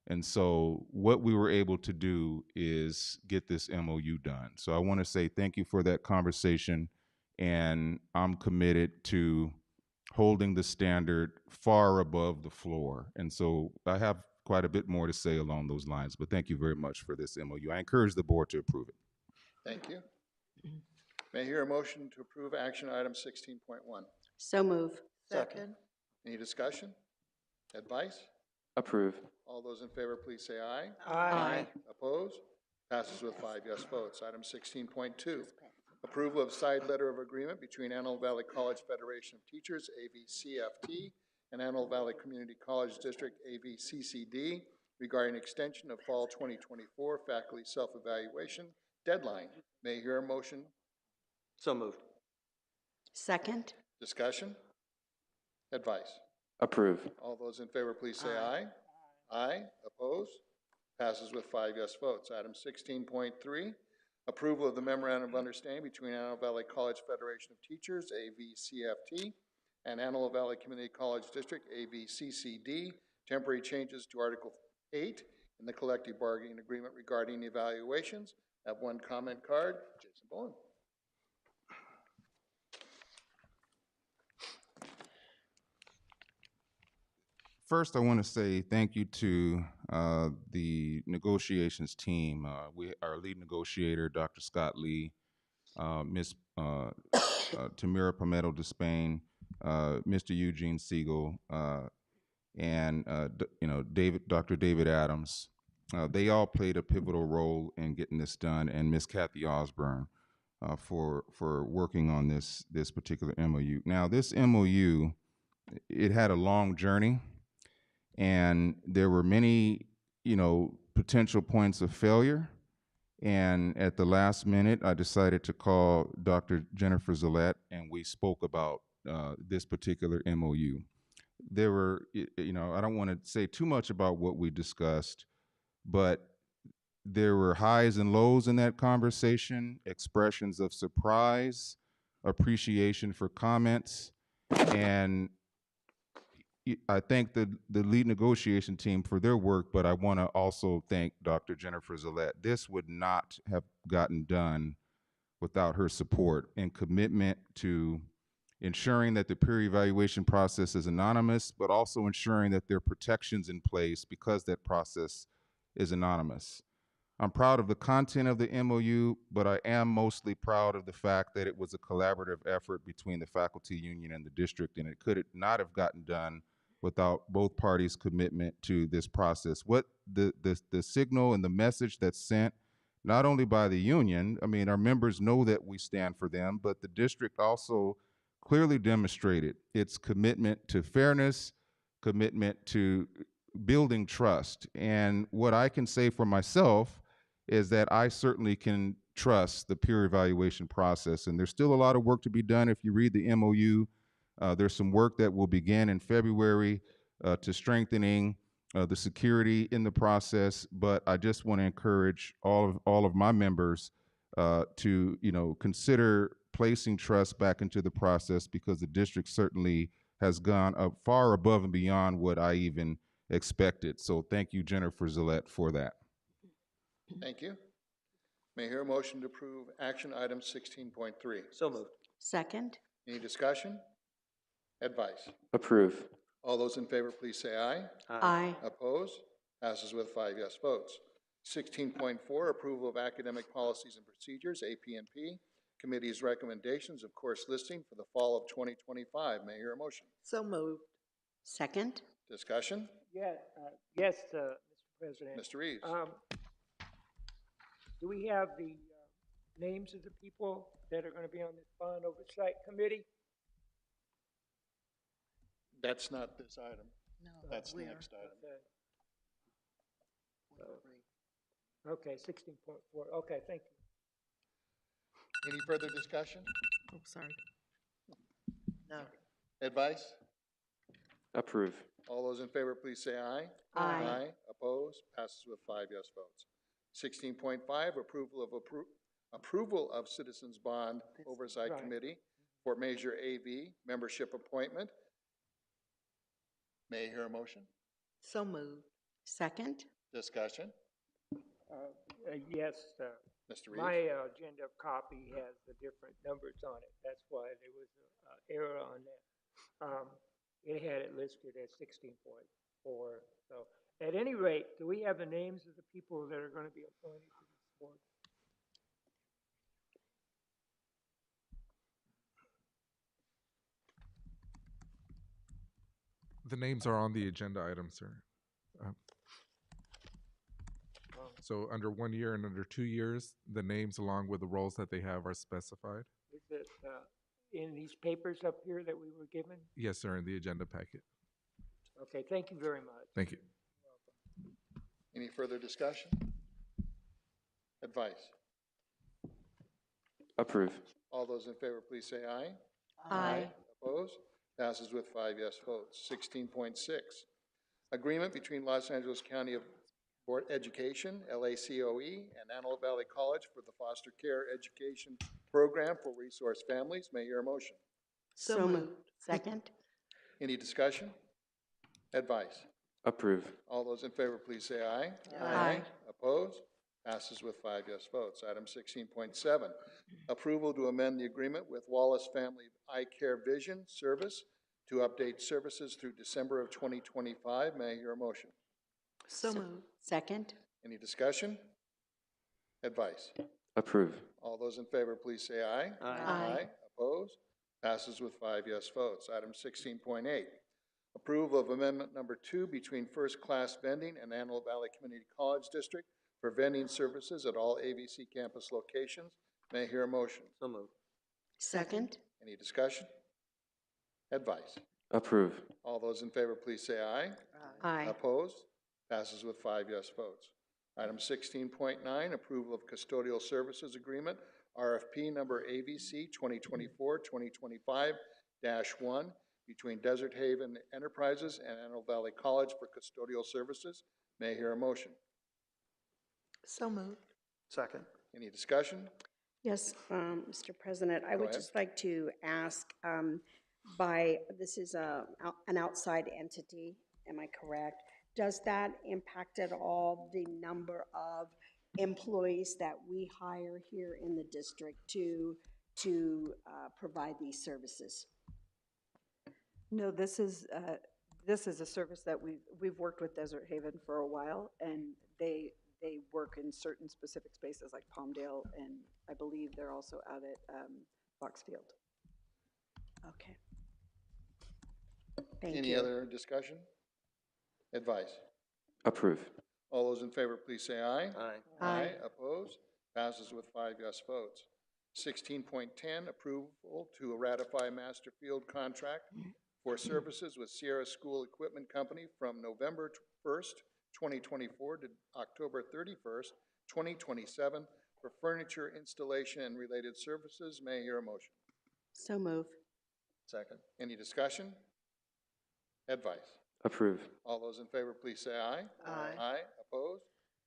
And so what we were able to do is get this MOU done. So I want to say thank you for that conversation, and I'm committed to holding the standard far above the floor. And so I have quite a bit more to say along those lines, but thank you very much for this MOU. I encourage the board to approve it. Thank you. May I hear a motion to approve action item 16.1? So moved. Second. Any discussion? Advice? Approve. All those in favor, please say aye. Aye. Opposed? Passes with 5 yes votes. Item 16.2, approval of side letter of agreement between Antelope Valley College Federation of Teachers, AVCFT, and Antelope Valley Community College District, AVCCD, regarding extension of fall 2024 faculty self-evaluation deadline. May I hear a motion? So moved. Second. Discussion? Advice? Approve. All those in favor, please say aye. Aye. Opposed? Passes with 5 yes votes. Item 16.3, approval of the memorandum of understanding between Antelope Valley College Federation of Teachers, AVCFT, and Antelope Valley Community College District, AVCCD, temporary changes to Article 8 in the collective bargaining agreement regarding evaluations. I have one comment card. Jason Bowen. First, I want to say thank you to the negotiations team. Our lead negotiator, Dr. Scott Lee, Ms. Tamira Palmetto Despain, Mr. Eugene Siegel, and Dr. David Adams. They all played a pivotal role in getting this done, and Ms. Kathy Osborne for working on this particular MOU. Now, this MOU, it had a long journey, and there were many, potential points of failure. And at the last minute, I decided to call Dr. Jennifer Zillette, and we spoke about this particular MOU. There were, I don't want to say too much about what we discussed, but there were highs and lows in that conversation, expressions of surprise, appreciation for comments, and I thank the lead negotiation team for their work, but I want to also thank Dr. Jennifer Zillette. This would not have gotten done without her support and commitment to ensuring that the peer evaluation process is anonymous, but also ensuring that there are protections in place because that process is anonymous. I'm proud of the content of the MOU, but I am mostly proud of the fact that it was a collaborative effort between the faculty union and the district, and it could not have gotten done without both parties' commitment to this process. What the signal and the message that's sent, not only by the union, I mean, our members know that we stand for them, but the district also clearly demonstrated its commitment to fairness, commitment to building trust. And what I can say for myself is that I certainly can trust the peer evaluation process. And there's still a lot of work to be done. If you read the MOU, there's some work that will begin in February to strengthening the security in the process. But I just want to encourage all of my members to consider placing trust back into the process, because the district certainly has gone up far above and beyond what I even expected. So thank you, Jennifer Zillette, for that. Thank you. May I hear a motion to approve action item 16.3? So moved. Second. Any discussion? Advice? Approve. All those in favor, please say aye. Aye. Opposed? Passes with 5 yes votes. 16.4, approval of academic policies and procedures, AP&P. Committee's recommendations of course listing for the fall of 2025. May I hear a motion? So moved. Second. Discussion? Yes, Mr. President. Mr. Reeves. Do we have the names of the people that are going to be on this bond oversight committee? That's not this item. No, that's the next item. Okay, 16.4. Okay, thank you. Any further discussion? Oh, sorry. No. Advice? Approve. All those in favor, please say aye. Aye. Opposed? Passes with 5 yes votes. 16.5, approval of Citizens Bond Oversight Right. Committee for Measure AV membership appointment. May I hear a motion? So moved. Second. Discussion? Yes, Mr. Reeves? my agenda copy has the different numbers on it. That's why there was an error on that. It had it listed as 16.4. So at any rate, do we have the names of the people that are going to be appointed to this board? The names are on the agenda item, sir. So under 1 year and under 2 years, the names along with the roles that they have are specified. Is it in these papers up here that we were given? Yes, sir, in the agenda packet. Okay, thank you very much. Thank you. Any further discussion? Advice? Approve. All those in favor, please say aye. Aye. Opposed? Passes with 5 yes votes. 16.6, agreement between Los Angeles County Board of Education, LACOE, and Antelope Valley College for the foster care education program for resource families. May I hear a motion? So moved. Second. Any discussion? Advice? Approve. All those in favor, please say aye. Aye. Opposed? Passes with 5 yes votes. Item 16.7, approval to amend the agreement with Wallace Family Eye Care Vision Service to update services through December of 2025. May I hear a motion? So moved. Second. Any discussion? Advice? Approve. All those in favor, please say aye. Aye. Opposed? Passes with 5 yes votes. Item 16.8, approval of amendment number 2 between first-class vending and Antelope Valley Community College District for vending services at all AVC campus locations. May I hear a motion? So moved. Second. Any discussion? Advice? Approve. All those in favor, please say aye. Aye. Opposed? Passes with 5 yes votes. Item 16.9, approval of custodial services agreement, RFP number AVC 2024-2025-1 between Desert Haven Enterprises and Antelope Valley College for custodial services. May I hear a motion? So moved. Second. Any discussion? Yes, Mr. President, I Go would ahead. just like to ask, this is an outside entity, am I correct? Does that impact at all the number of employees that we hire here in the district to provide these services? No, this is a service that we've worked with Desert Haven for a while, and they work in certain specific spaces like Palmdale, and I believe they're also out at Foxfield. Okay. Thank Any you. other discussion? Advice? Approve. All those in favor, please say aye. Aye. Aye. Opposed? Passes with 5 yes votes. 16.10, approval to ratify master field contract for services with Sierra School Equipment Company from November 1st, 2024 to October 31st, 2027 for furniture installation and related services. May I hear a motion? So move. Second. Any discussion? Advice? Approve. All those in favor, please say aye. Aye. Opposed?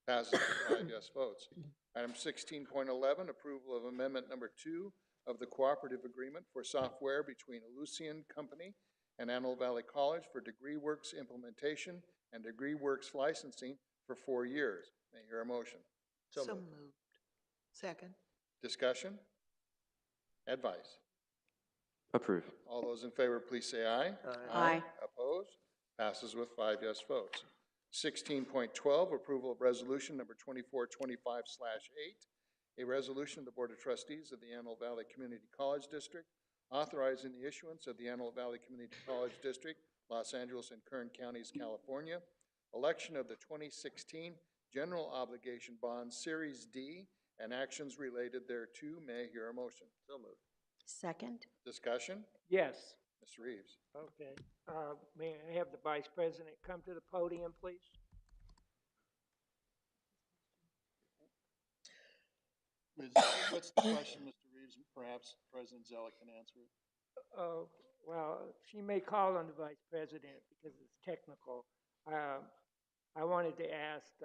Passes with 5 yes votes. Item 16.11, approval of amendment number 2 of the cooperative agreement for software between Lucian Company and Antelope Valley College for DegreeWorks implementation and DegreeWorks licensing for 4 years. May I hear a motion? So moved. Second. Discussion? Advice? Approve. All those in favor, please say aye. Aye. Opposed? Passes with 5 yes votes. 16.12, approval of resolution number 2425/8, a resolution of the Board of Trustees of the Antelope Valley Community College District authorizing the issuance of the Antelope Valley Community College District, Los Angeles and Kern Counties, California, election of the 2016 General Obligation Bond Series D and actions related thereto. May I hear a motion? So moved. Second. Discussion? Yes. Mr. Reeves. Okay. May I have the Vice President come to the podium, please? What's the question, Mr. Reeves? Perhaps President Zeller can answer it. Well, she may call on the Vice President because it's technical. I wanted to ask,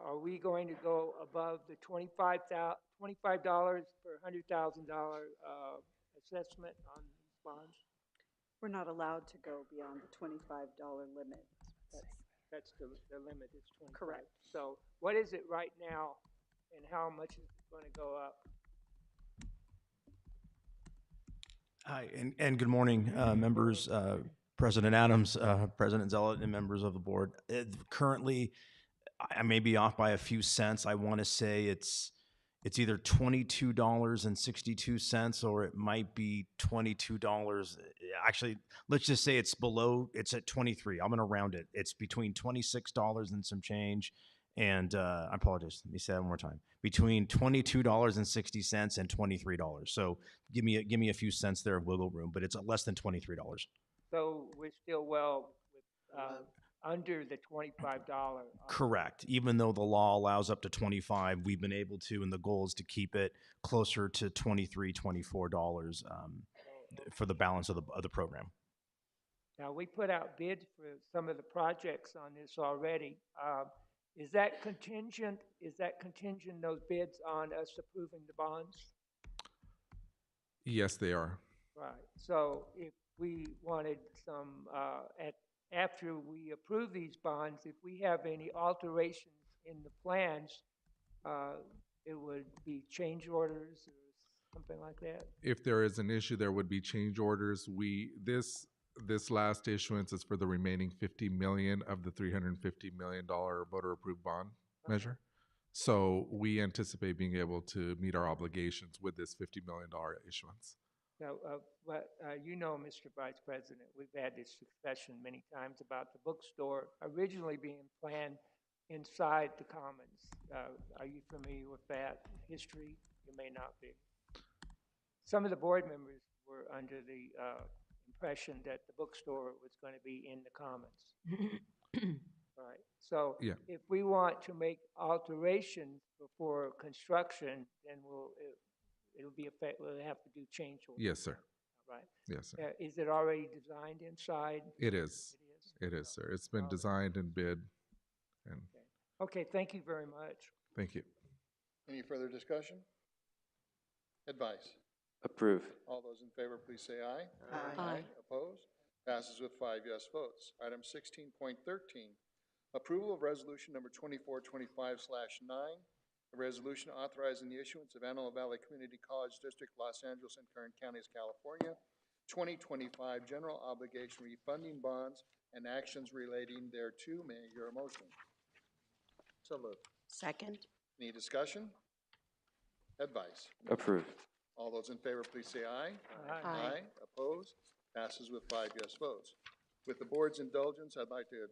are we going to go above the $25 per $100,000 assessment on these bonds? We're not allowed to go beyond the $25 limit. That's the limit is 25. Correct. So what is it right now, and how much is it going to go up? Hi, and good morning, members, President Adams, President Zealot, and members of the board. Currently, I may be off by a few cents. I want to say it's either $22.62 or it might be $22. Actually, let's just say it's at 23. I'm going to round it. It's between $26 and some change. And I apologize. Let me say that one more time. Between $22.60 and $23. So give me a few cents there of wiggle room, but it's less than $23. So we're still well with, under the $25. Correct. Even though the law allows up to 25, we've been able to, and the goal is to keep it closer to $23, $24 for the balance of the program. Now, we put out bids for some of the projects on this already. Is that contingent, those bids, on us approving the bonds? Yes, they are. Right. So if we wanted some, after we approve these bonds, if we have any alterations in the plans, it would be change orders or something like that? If there is an issue, there would be change orders. This last issuance is for the remaining $50 million of the $350 million voter approved bond measure. So we anticipate being able to meet our obligations with this $50 million issuance. So, you know, Mr. Vice President, we've had this discussion many times about the bookstore originally being planned inside the Commons. Are you familiar with that history? You may not be. Some of the board members were under the impression that the bookstore was going to be in the Commons. Right. So Yeah. if we want to make alterations before construction, then it'll be we'll have to do change orders. Yes, sir. Right. Yes, sir. Is it already designed inside? It is. It is, sir. It's been designed and bid. And Okay, thank you very much. thank you. Any further discussion? Advice? Approve. All those in favor, please say aye. Aye. Opposed? Passes with 5 yes votes. Item 16.13, approval of resolution number 2425/9, a resolution authorizing the issuance of Antelope Valley Community College District, Los Angeles and Kern Counties, California, 2025 general obligation refunding bonds and actions relating thereto. May I hear a motion? So moved. Second. Any discussion? Advice? Approve. All those in favor, please say aye. Aye. Opposed? Passes with 5 yes votes. With the board's indulgence, I'd like to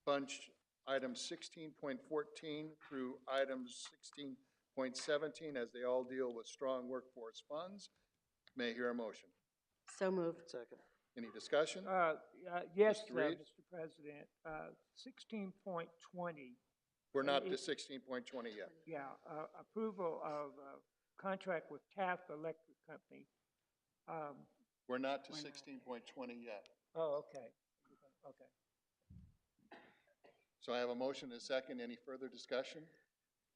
bunch items 16.14 through items 16.17 as they all deal with strong workforce funds. May I hear a motion? So moved. Second. Any discussion? Yes, Mr. Reed? Mr. President. 16.20. We're not to 16.20 yet. Yeah, approval of contract with Taft Electric Company. We're not to 16.20 yet. Oh, okay. Okay. So I have a motion and a second. Any further discussion?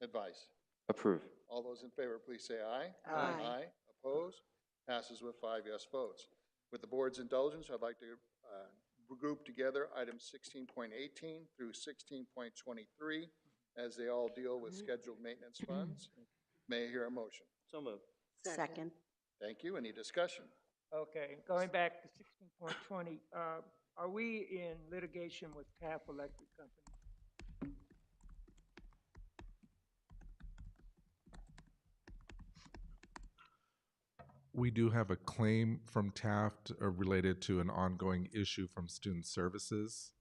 Advice? Approve. All those in favor, please say aye. Aye. Opposed? Passes with 5 yes votes. With the board's indulgence, I'd like to group together items 16.18 through 16.23 as they all deal with scheduled maintenance funds. May I hear a motion? So moved. Second. Thank you. Any discussion? Okay, going back to 16.20, are we in litigation with Taft Electric Company? We do have a claim from Taft related to an ongoing issue from Student Services.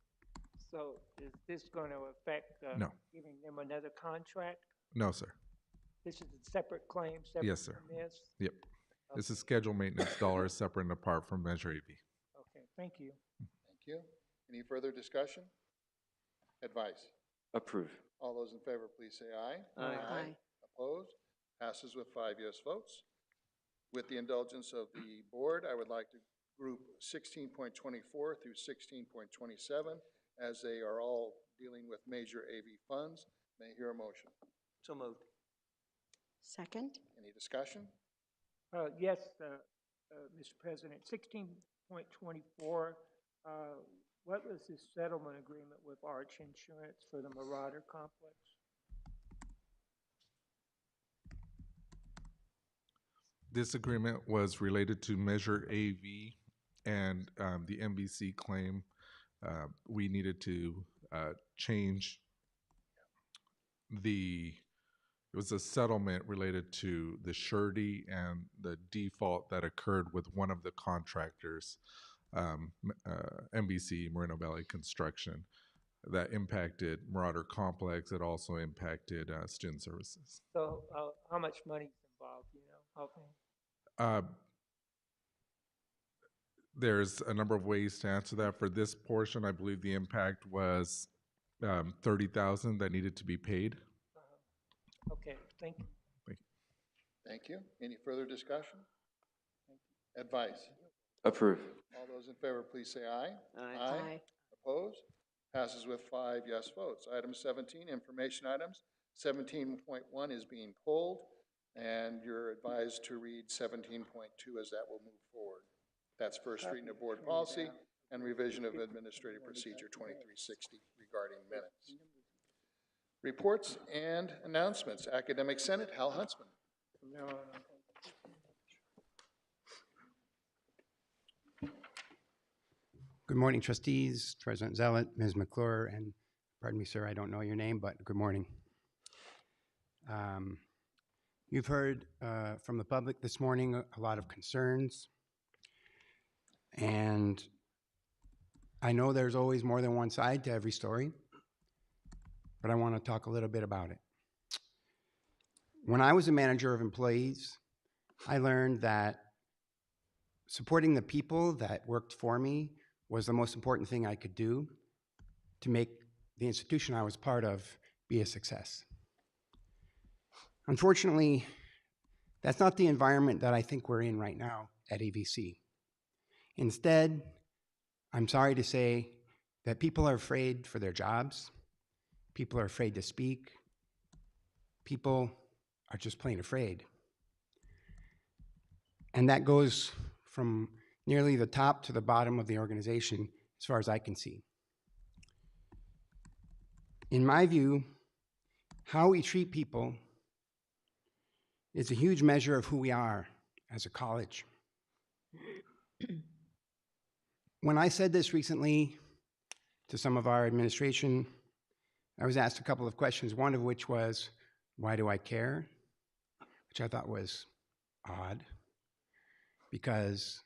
So is this going to affect No. giving them another contract? No, sir. This is a separate claim, separate Yes, sir. from this? Yep. This is scheduled maintenance dollars separate and apart from Measure AV. Okay, thank you. Thank you. Any further discussion? Advice? Approve. All those in favor, please say aye. Aye. Opposed? Passes with 5 yes votes. With the indulgence of the board, I would like to group 16.24 through 16.27 as they are all dealing with major AV funds. May I hear a motion? So moved. Second. Any discussion? Yes, Mr. President, 16.24, what was this settlement agreement with Arch Insurance for the Marauder Complex? This agreement was related to Measure AV and the MVC claim. We needed to change it was a settlement related to the surety and the default that occurred with one of the contractors, MVC, Moreno Valley Construction, that impacted Marauder Complex. It also impacted Student Services. So how much money is involved, you know? Okay. There's a number of ways to answer that. For this portion, I believe the impact was $30,000 that needed to be paid. Okay, thank you. Thank you. Thank you. Any further discussion? Advice? Approve. All those in favor, please say aye. Aye. Opposed? Passes with 5 yes votes. Item 17, information items. 17.1 is being pulled, and you're advised to read 17.2 as that will move forward. That's first reading of board policy and revision of Administrative Procedure 2360 regarding minutes. Reports and announcements. Academic Senate, Hal Huntsman. Good morning, trustees, President Zealot, Ms. McClure, and pardon me, sir, I don't know your name, but good morning. You've heard from the public this morning a lot of concerns, and I know there's always more than one side to every story, but I want to talk a little bit about it. When I was a manager of employees, I learned that supporting the people that worked for me was the most important thing I could do to make the institution I was part of be a success. Unfortunately, that's not the environment that I think we're in right now at AVC. Instead, I'm sorry to say that people are afraid for their jobs. People are afraid to speak. People are just plain afraid. And that goes from nearly the top to the bottom of the organization, as far as I can see. In my view, how we treat people is a huge measure of who we are as a college. When I said this recently to some of our administration, I was asked a couple of questions, one of which was, why do I care? Which I thought was odd, because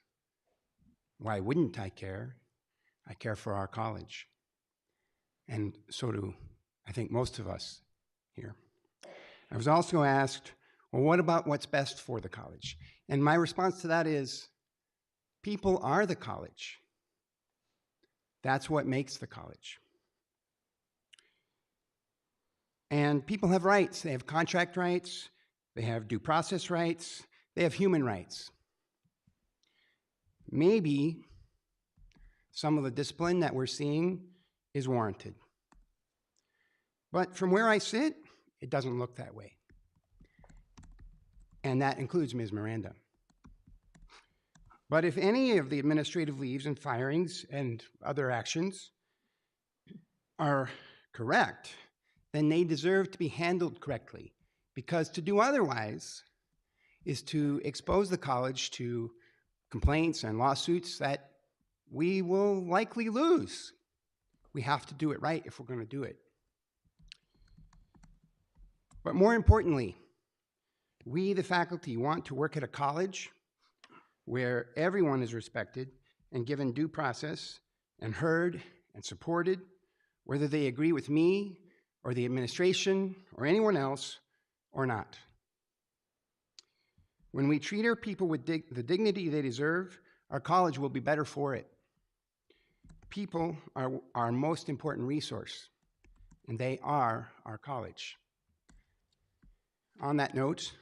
why wouldn't I care? I care for our college. And so do, I think, most of us here. I was also asked, well, what about what's best for the college? And my response to that is, people are the college. That's what makes the college. And people have rights. They have contract rights, they have due process rights, they have human rights. Maybe some of the discipline that we're seeing is warranted. But from where I sit, it doesn't look that way. And that includes Ms. Miranda. But if any of the administrative leaves and firings and other actions are correct, then they deserve to be handled correctly, because to do otherwise is to expose the college to complaints and lawsuits that we will likely lose. We have to do it right if we're going to do it. But more importantly, we, the faculty, want to work at a college where everyone is respected and given due process and heard and supported, whether they agree with me or the administration or anyone else or not. When we treat our people with the dignity they deserve, our college will be better for it. People are our most important resource, and they are our college. On that note,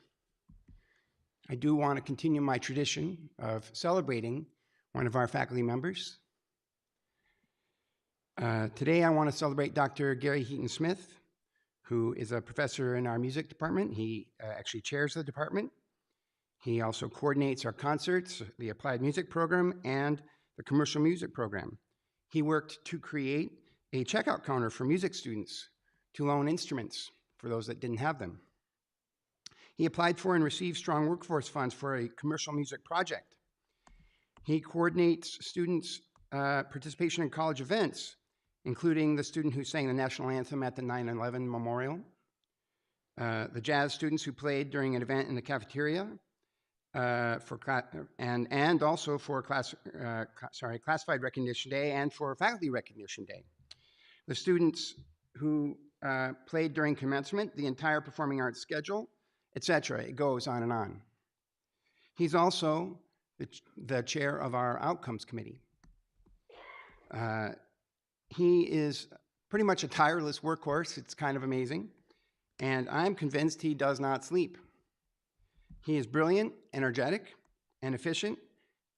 I do want to continue my tradition of celebrating one of our faculty members. Today I want to celebrate Dr. Gary Heaton-Smith, who is a professor in our music department. He actually chairs the department. He also coordinates our concerts, the applied music program, and the commercial music program. He worked to create a checkout counter for music students to loan instruments for those that didn't have them. He applied for and received strong workforce funds for a commercial music project. He coordinates students' participation in college events, including the student who sang the national anthem at the 9/11 memorial, the jazz students who played during an event in the cafeteria, and also for classified recognition day and for faculty recognition day. The students who played during commencement, the entire performing arts schedule, etc. It goes on and on. He's also the chair of our outcomes committee. He is pretty much a tireless workhorse. It's kind of amazing. And I'm convinced he does not sleep. He is brilliant, energetic, and efficient.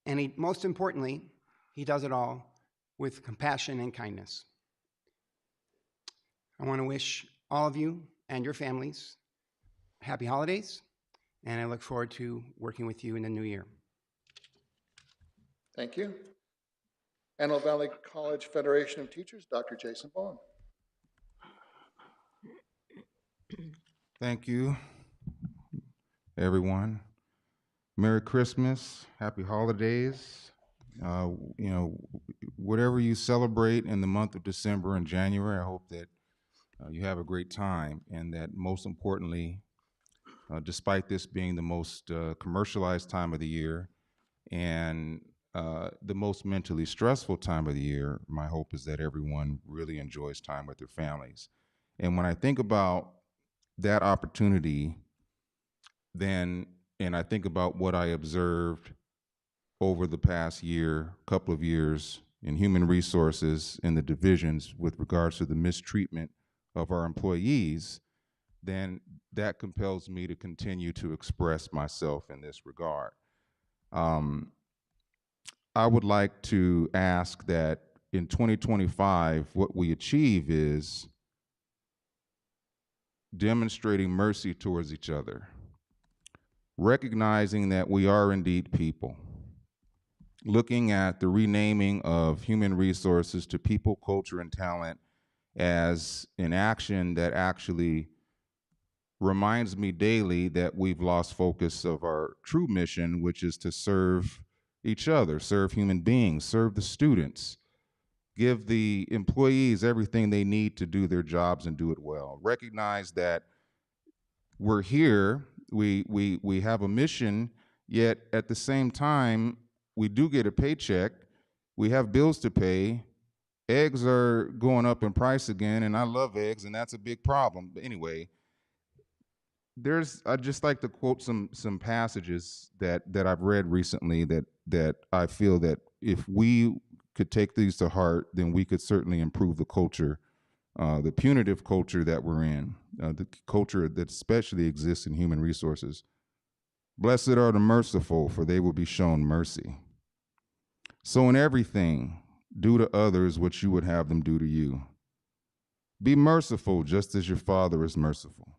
And most importantly, he does it all with compassion and kindness. I want to wish all of you and your families happy holidays, and I look forward to working with you in the new year. Thank you. Antelope Valley College Federation of Teachers, Dr. Jason Bond. Thank you, everyone. Merry Christmas, happy holidays. Whatever you celebrate in the month of December and January, I hope that you have a great time, and that most importantly, despite this being the most commercialized time of the year and the most mentally stressful time of the year, my hope is that everyone really enjoys time with their families. And when I think about that opportunity, then, and I think about what I observed over the past year, couple of years in human resources in the divisions with regards to the mistreatment of our employees, then that compels me to continue to express myself in this regard. I would like to ask that in 2025, what we achieve is demonstrating mercy towards each other, recognizing that we are indeed people, looking at the renaming of human resources to people, culture, and talent as an action that actually reminds me daily that we've lost focus of our true mission, which is to serve each other, serve human beings, serve the students, give the employees everything they need to do their jobs and do it well. Recognize that we're here, we have a mission, yet at the same time, we do get a paycheck, we have bills to pay, eggs are going up in price again, and I love eggs, and that's a big problem. But anyway, I'd just like to quote some passages that I've read recently that I feel that if we could take these to heart, then we could certainly improve the culture, the punitive culture that we're in, the culture that especially exists in human resources. Blessed are the merciful, for they will be shown mercy. So in everything, do to others what you would have them do to you. Be merciful just as your Father is merciful.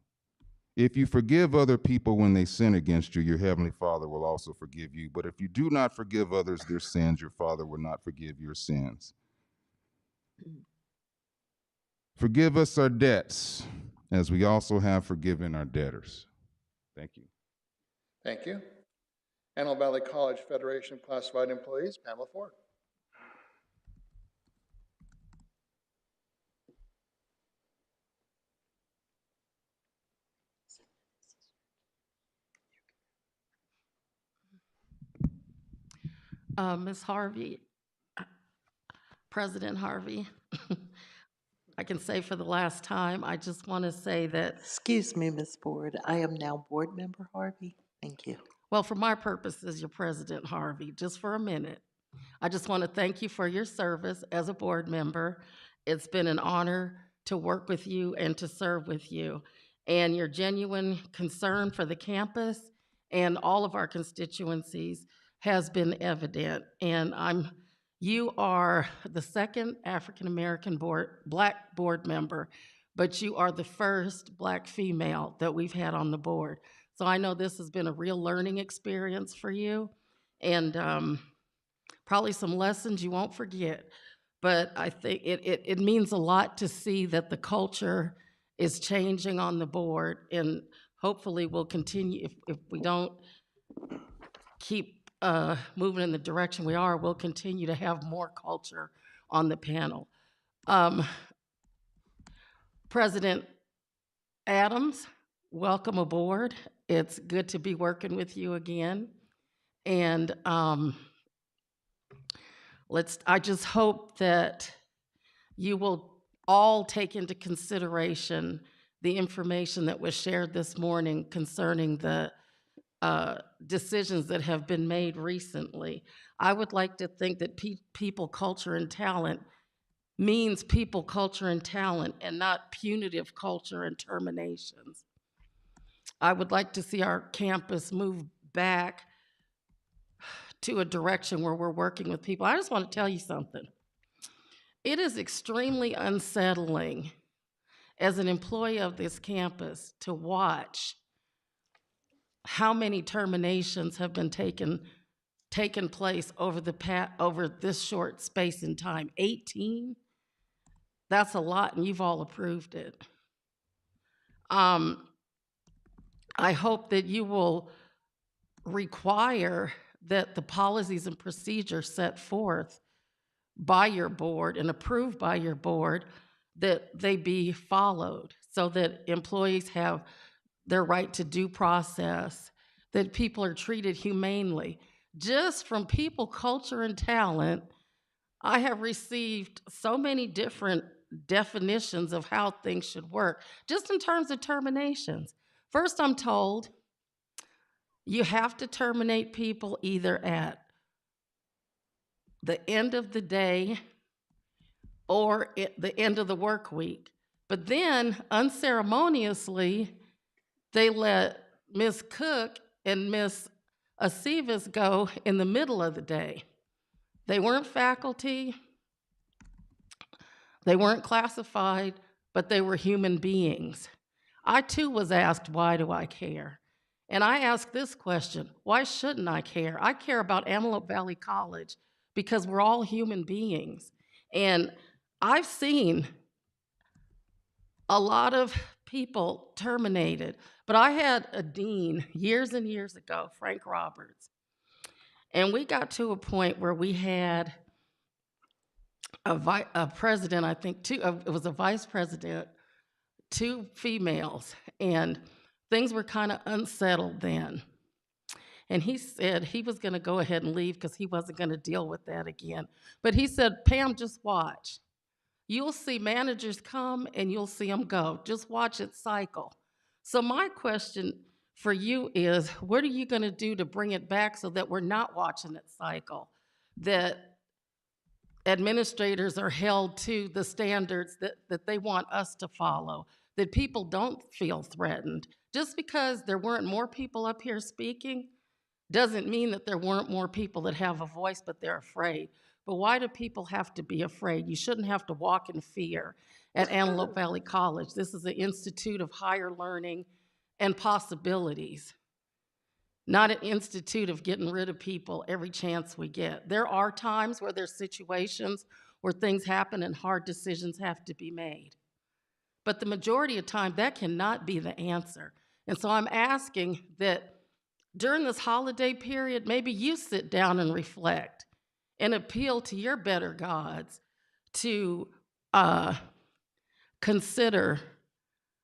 If you forgive other people when they sin against you, your heavenly Father will also forgive you. But if you do not forgive others their sins, your Father will not forgive your sins. Forgive us our debts, as we also have forgiven our debtors. Thank you. Thank you. Antelope Valley College Federation of Classified Employees, Pamela Ford. Ms. Harvey, President Harvey, I can say for the last time, I just want to say that. Excuse me, Ms. Ford. I am now Board Member Harvey. Thank you. Well, for my purposes, you're President Harvey, just for a minute. I just want to thank you for your service as a board member. It's been an honor to work with you and to serve with you. And your genuine concern for the campus and all of our constituencies has been evident. And you are the second African-American Black board member, but you are the first Black female that we've had on the board. So I know this has been a real learning experience for you, and probably some lessons you won't forget. But I think it means a lot to see that the culture is changing on the board, and hopefully we'll continue, if we don't keep moving in the direction we are, we'll continue to have more culture on the panel. President Adams, welcome aboard. It's good to be working with you again. And I just hope that you will all take into consideration the information that was shared this morning concerning the decisions that have been made recently. I would like to think that people, culture, and talent means people, culture, and talent, and not punitive culture and terminations. I would like to see our campus move back to a direction where we're working with people. I just want to tell you something. It is extremely unsettling as an employee of this campus to watch how many terminations have been taken place over this short space in time. 18? That's a lot, and you've all approved it. I hope that you will require that the policies and procedures set forth by your board and approved by your board, that they be followed so that employees have their right to due process, that people are treated humanely. Just from people, culture, and talent, I have received so many different definitions of how things should work, just in terms of terminations. First, I'm told you have to terminate people either at the end of the day or at the end of the work week. But then, unceremoniously, they let Miss Cook and Miss Acevas go in the middle of the day. They weren't faculty, they weren't classified, but they were human beings. I too was asked, why do I care? And I ask this question, why shouldn't I care? I care about Antelope Valley College because we're all human beings. And I've seen a lot of people terminated, but I had a dean years and years ago, Frank Roberts, and we got to a point where we had a president, I think, it was a vice president, 2 females, and things were kind of unsettled then. And he said he was going to go ahead and leave because he wasn't going to deal with that again. But he said, Pam, just watch. You'll see managers come and you'll see them go. Just watch it cycle. So my question for you is, what are you going to do to bring it back so that we're not watching it cycle? That administrators are held to the standards that they want us to follow, that people don't feel threatened. Just because there weren't more people up here speaking doesn't mean that there weren't more people that have a voice, but they're afraid. But why do people have to be afraid? You shouldn't have to walk in fear at Antelope Valley College. This is an institute of higher learning and possibilities, not an institute of getting rid of people every chance we get. There are times where there's situations where things happen and hard decisions have to be made. But the majority of time, that cannot be the answer. And so I'm asking that during this holiday period, maybe you sit down and reflect and appeal to your better gods to consider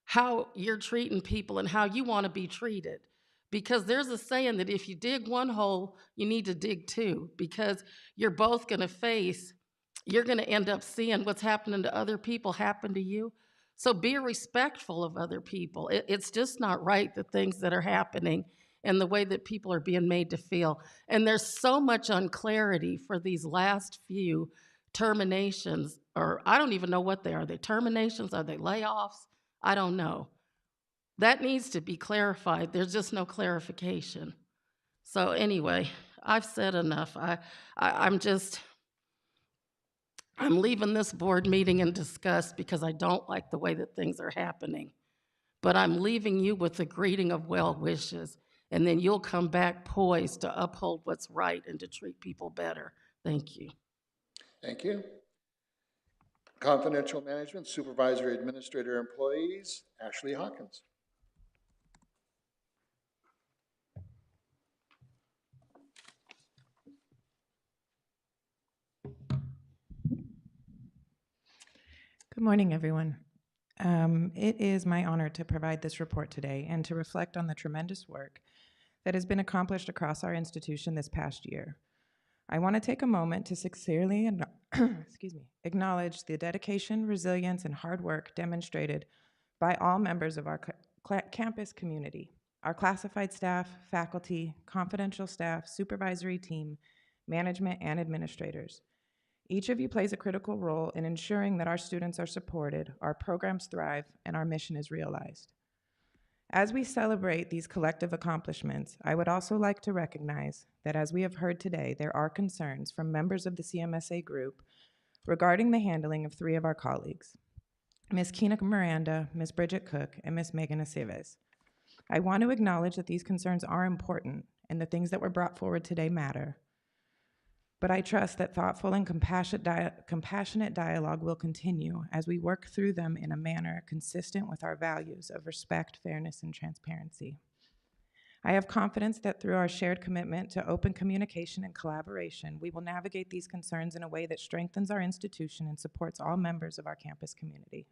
how you're treating people and how you want to be treated. Because there's a saying that if you dig one hole, you need to dig 2, because you're both going to face, you're going to end up seeing what's happening to other people happen to you. So be respectful of other people. It's just not right, the things that are happening and the way that people are being made to feel. And there's so much unclarity for these last few terminations, or I don't even know what they are. Are they terminations? Are they layoffs? I don't know. That needs to be clarified. There's just no clarification. So anyway, I've said enough. I'm leaving this board meeting in disgust because I don't like the way that things are happening. But I'm leaving you with a greeting of well wishes, and then you'll come back poised to uphold what's right and to treat people better. Thank you. Thank you. Confidential Management, Supervisory Administrator Employees, Ashley Hawkins. Good morning, everyone. It is my honor to provide this report today and to reflect on the tremendous work that has been accomplished across our institution this past year. I want to take a moment to sincerely acknowledge the dedication, resilience, and hard work demonstrated by all members of our campus community, our classified staff, faculty, confidential staff, supervisory team, management, and administrators. Each of you plays a critical role in ensuring that our students are supported, our programs thrive, and our mission is realized. As we celebrate these collective accomplishments, I would also like to recognize that, as we have heard today, there are concerns from members of the CMSA group regarding the handling of 3 of our colleagues, Ms. Kina Miranda, Ms. Bridget Cook, and Ms. Megan Aceves. I want to acknowledge that these concerns are important and the things that were brought forward today matter. But I trust that thoughtful and compassionate dialogue will continue as we work through them in a manner consistent with our values of respect, fairness, and transparency. I have confidence that through our shared commitment to open communication and collaboration, we will navigate these concerns in a way that strengthens our institution and supports all members of our campus community.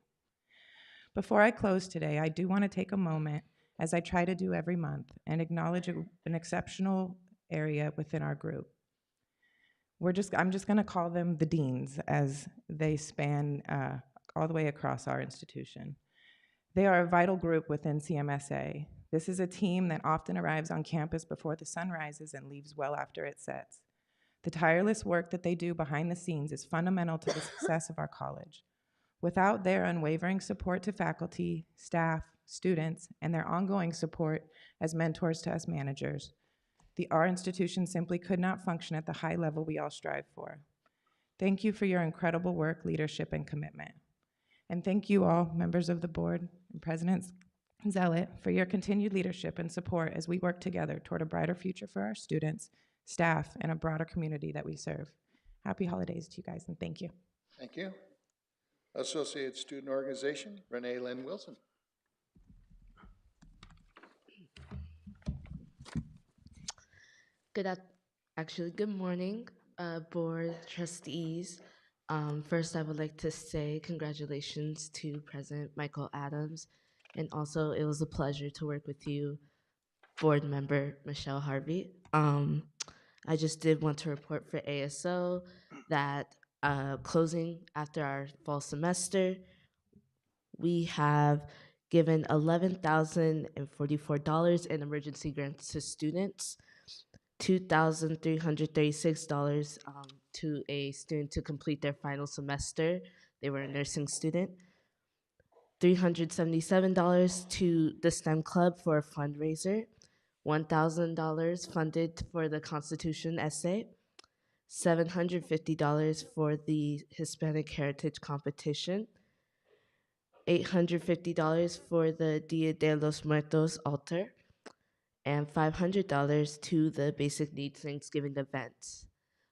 Before I close today, I do want to take a moment as I try to do every month, and acknowledge an exceptional area within our group. I'm just going to call them the deans, as they span all the way across our institution. They are a vital group within CMSA. This is a team that often arrives on campus before the sun rises and leaves well after it sets. The tireless work that they do behind the scenes is fundamental to the success of our college. Without their unwavering support to faculty, staff, students, and their ongoing support as mentors to us managers, our institution simply could not function at the high level we all strive for. Thank you for your incredible work, leadership, and commitment. And thank you all, members of the board and President Zealot, for your continued leadership and support as we work together toward a brighter future for our students, staff, and a broader community that we serve. Happy holidays to you guys, and thank you. Thank you. Associate Student Organization, Renee Lynn Wilson. Good morning, board trustees. First, I would like to say congratulations to President Michael Adams, and also it was a pleasure to work with you, board member Michelle Harvey. I just did want to report for ASO that closing after our fall semester, we have given $11,044 in emergency grants to students, $2,336 to a student to complete their final semester. They were a nursing student. $377 to the STEM Club for a fundraiser. $1,000 funded for the Constitution essay. $750 for the Hispanic Heritage Competition. $850 for the Dia de los Muertos altar, and $500 to the Basic Needs Thanksgiving event.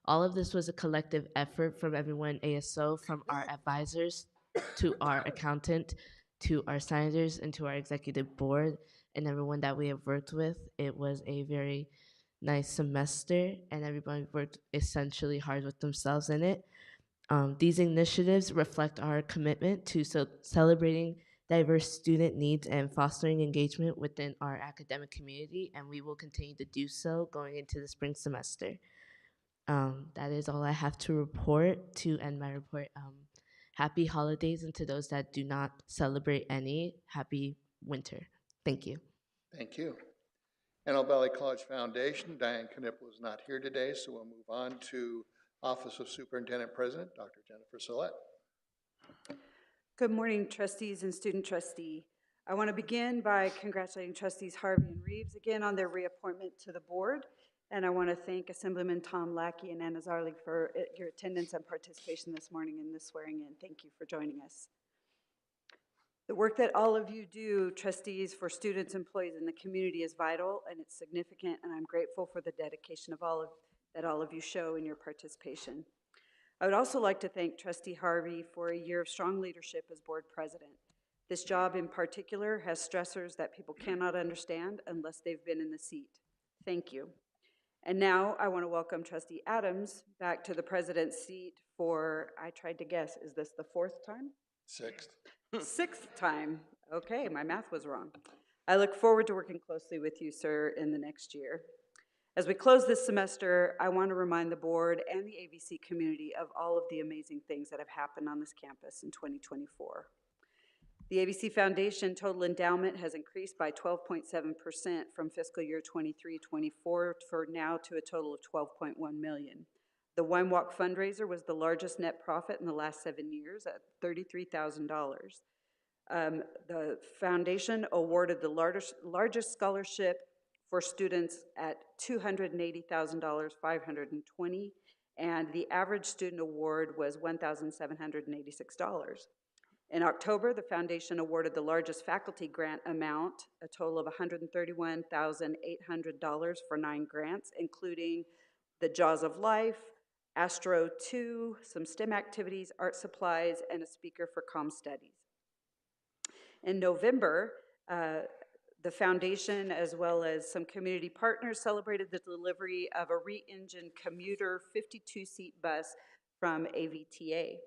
All of this was a collective effort from everyone ASO, from our advisors to our accountant, to our senators, and to our executive board, and everyone that we have worked with. It was a very nice semester, and everybody worked essentially hard with themselves in it. These initiatives reflect our commitment to celebrating diverse student needs and fostering engagement within our academic community, and we will continue to do so going into the spring semester. That is all I have to report to end my report. Happy holidays, and to those that do not celebrate any, happy winter. Thank you. Thank you. Antelope Valley College Foundation, Diane Knipple is not here today, so we'll move on to Office of Superintendent President, Dr. Jennifer Sollett. Good morning, trustees and student trustee. I want to begin by congratulating trustees Harvey and Reeves again on their reappointment to the board. And I want to thank Assemblyman Tom Lackey and Anna Zarlig for your attendance and participation this morning in this swearing in. Thank you for joining us. The work that all of you do, trustees, for students, employees, and the community is vital, and it's significant, and I'm grateful for the dedication of all of you show in your participation. I would also like to thank Trustee Harvey for a year of strong leadership as board president. This job in particular has stressors that people cannot understand unless they've been in the seat. Thank you. And now I want to welcome Trustee Adams back to the president's seat for, I tried to guess, is this the fourth time? Sixth. Sixth time. Okay, my math was wrong. I look forward to working closely with you, sir, in the next year. As we close this semester, I want to remind the board and the AVC community of all of the amazing things that have happened on this campus in 2024. The AVC Foundation total endowment has increased by 12.7% from fiscal year 23-24 for now to a total of $12.1 million. The Wine Walk fundraiser was the largest net profit in the last 7 years at $33,000. The foundation awarded the largest scholarship for students at $280,520, and the average student award was $1,786. In October, the foundation awarded the largest faculty grant amount, a total of $131,800 for 9 grants, including the Jaws of Life, Astro 2, some STEM activities, art supplies, and a speaker for comm studies. In November, the foundation, as well as some community partners, celebrated the delivery of a re-engined commuter 52-seat bus from AVTA.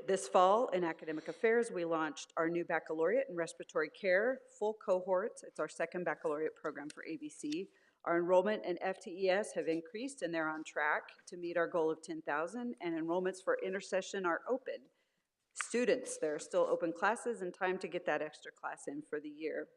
This fall in academic affairs, we launched our new baccalaureate in respiratory care, full cohorts. It's our second baccalaureate program for AVC. Our enrollment in FTES have increased and they're on track to meet our goal of 10,000, and enrollments for intercession are open. Students, there are still open classes and time to get that extra class in for the year.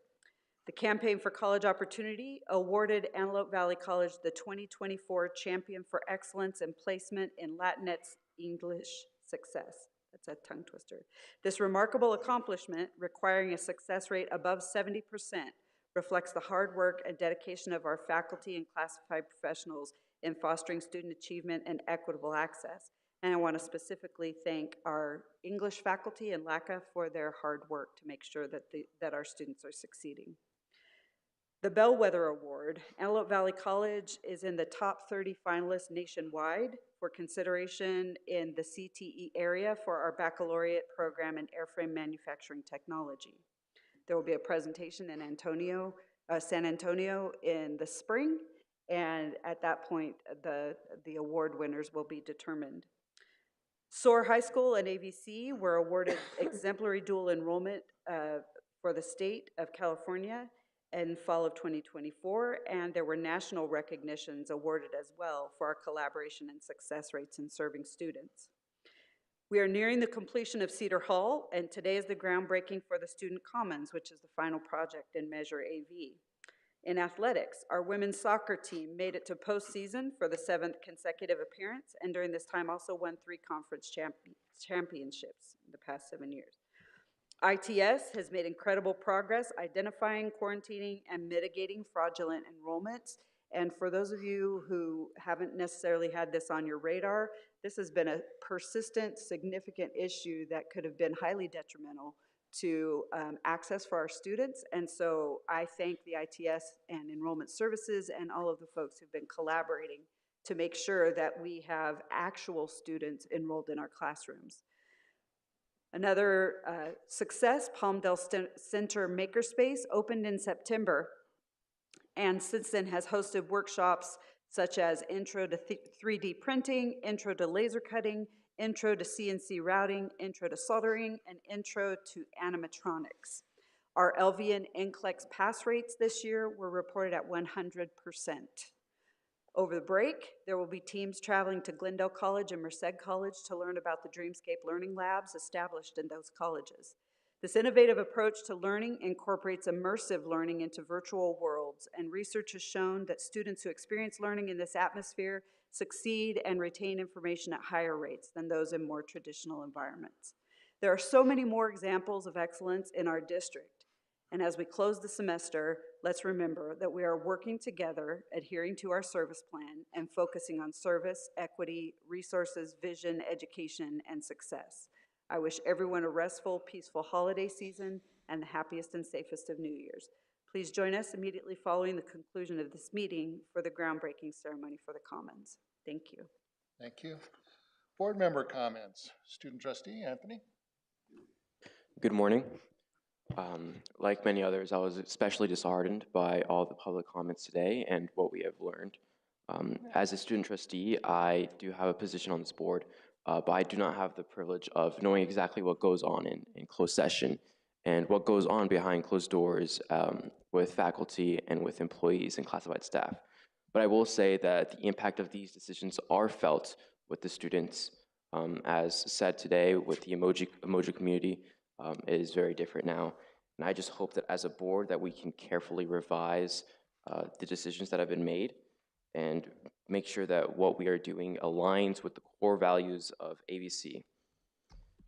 The Campaign for College Opportunity awarded Antelope Valley College the 2024 Champion for Excellence in Placement in Latinx English Success. That's a tongue twister. This remarkable accomplishment, requiring a success rate above 70%, reflects the hard work and dedication of our faculty and classified professionals in fostering student achievement and equitable access. And I want to specifically thank our English faculty and LACA for their hard work to make sure that our students are succeeding. The Bellwether Award, Antelope Valley College is in the top 30 finalists nationwide for consideration in the CTE area for our baccalaureate program in airframe manufacturing technology. There will be a presentation in San Antonio in the spring, and at that point, the award winners will be determined. SOAR High School and AVC were awarded exemplary dual enrollment for the state of California in fall of 2024, and there were national recognitions awarded as well for our collaboration and success rates in serving students. We are nearing the completion of Cedar Hall, and today is the groundbreaking for the Student Commons, which is the final project in Measure AV. In athletics, our women's soccer team made it to postseason for the 7th consecutive appearance, and during this time also won 3 conference championships in the past 7 years. ITS has made incredible progress identifying, quarantining, and mitigating fraudulent enrollments. And for those of you who haven't necessarily had this on your radar, this has been a persistent, significant issue that could have been highly detrimental to access for our students. And so I thank the ITS and enrollment services and all of the folks who've been collaborating to make sure that we have actual students enrolled in our classrooms. Another success, Palmdale Center Makerspace opened in September, and since then has hosted workshops such as Intro to 3D Printing, Intro to Laser Cutting, Intro to CNC Routing, Intro to Soldering, and Intro to Animatronics. Our LVN NCLEX pass rates this year were reported at 100%. Over the break, there will be teams traveling to Glendale College and Merced College to learn about the Dreamscape Learning Labs established in those colleges. This innovative approach to learning incorporates immersive learning into virtual worlds, and research has shown that students who experience learning in this atmosphere succeed and retain information at higher rates than those in more traditional environments. There are so many more examples of excellence in our district. And as we close the semester, let's remember that we are working together, adhering to our service plan, and focusing on service, equity, resources, vision, education, and success. I wish everyone a restful, peaceful holiday season and the happiest and safest of New Year's. Please join us immediately following the conclusion of this meeting for the groundbreaking ceremony for the Commons. Thank you. Thank you. Board member comments. Student trustee, Anthony. Good morning. Like many others, I was especially disheartened by all the public comments today and what we have learned. As a student trustee, I do have a position on this board, but I do not have the privilege of knowing exactly what goes on in closed session and what goes on behind closed doors with faculty and with employees and classified staff. But I will say that the impact of these decisions are felt with the students. As said today, with the emoji community, it is very different now. And I just hope that as a board that we can carefully revise the decisions that have been made and make sure that what we are doing aligns with the core values of AVC.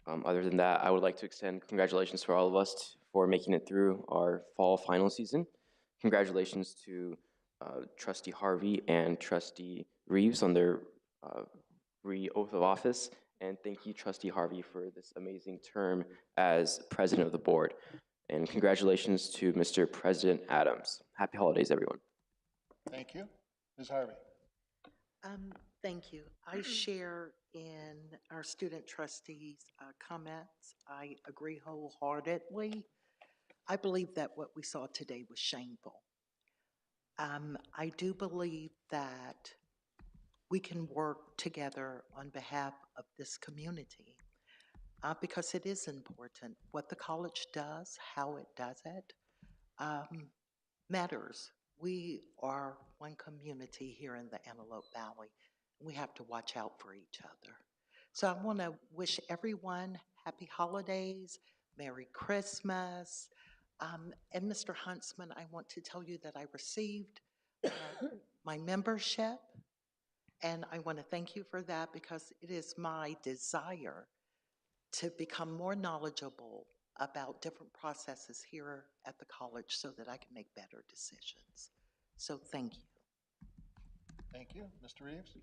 Other than that, I would like to extend congratulations for all of us for making it through our fall final season. Congratulations to Trustee Harvey and Trustee Reeves on their re-oath of office. And thank you, Trustee Harvey, for this amazing term as president of the board. And congratulations to Mr. President Adams. Happy holidays, everyone. Thank you. Ms. Harvey. Thank you. I share in our student trustees' comments. I agree wholeheartedly. I believe that what we saw today was shameful. I do believe that we can work together on behalf of this community. because it is important. What the college does, how it does it, matters. We are one community here in the Antelope Valley. We have to watch out for each other. So I want to wish everyone happy holidays, Merry Christmas. And Mr. Huntsman, I want to tell you that I received my membership, and I want to thank you for that because it is my desire to become more knowledgeable about different processes here at the college so that I can make better decisions. So thank you. Thank you. Mr. Reeves?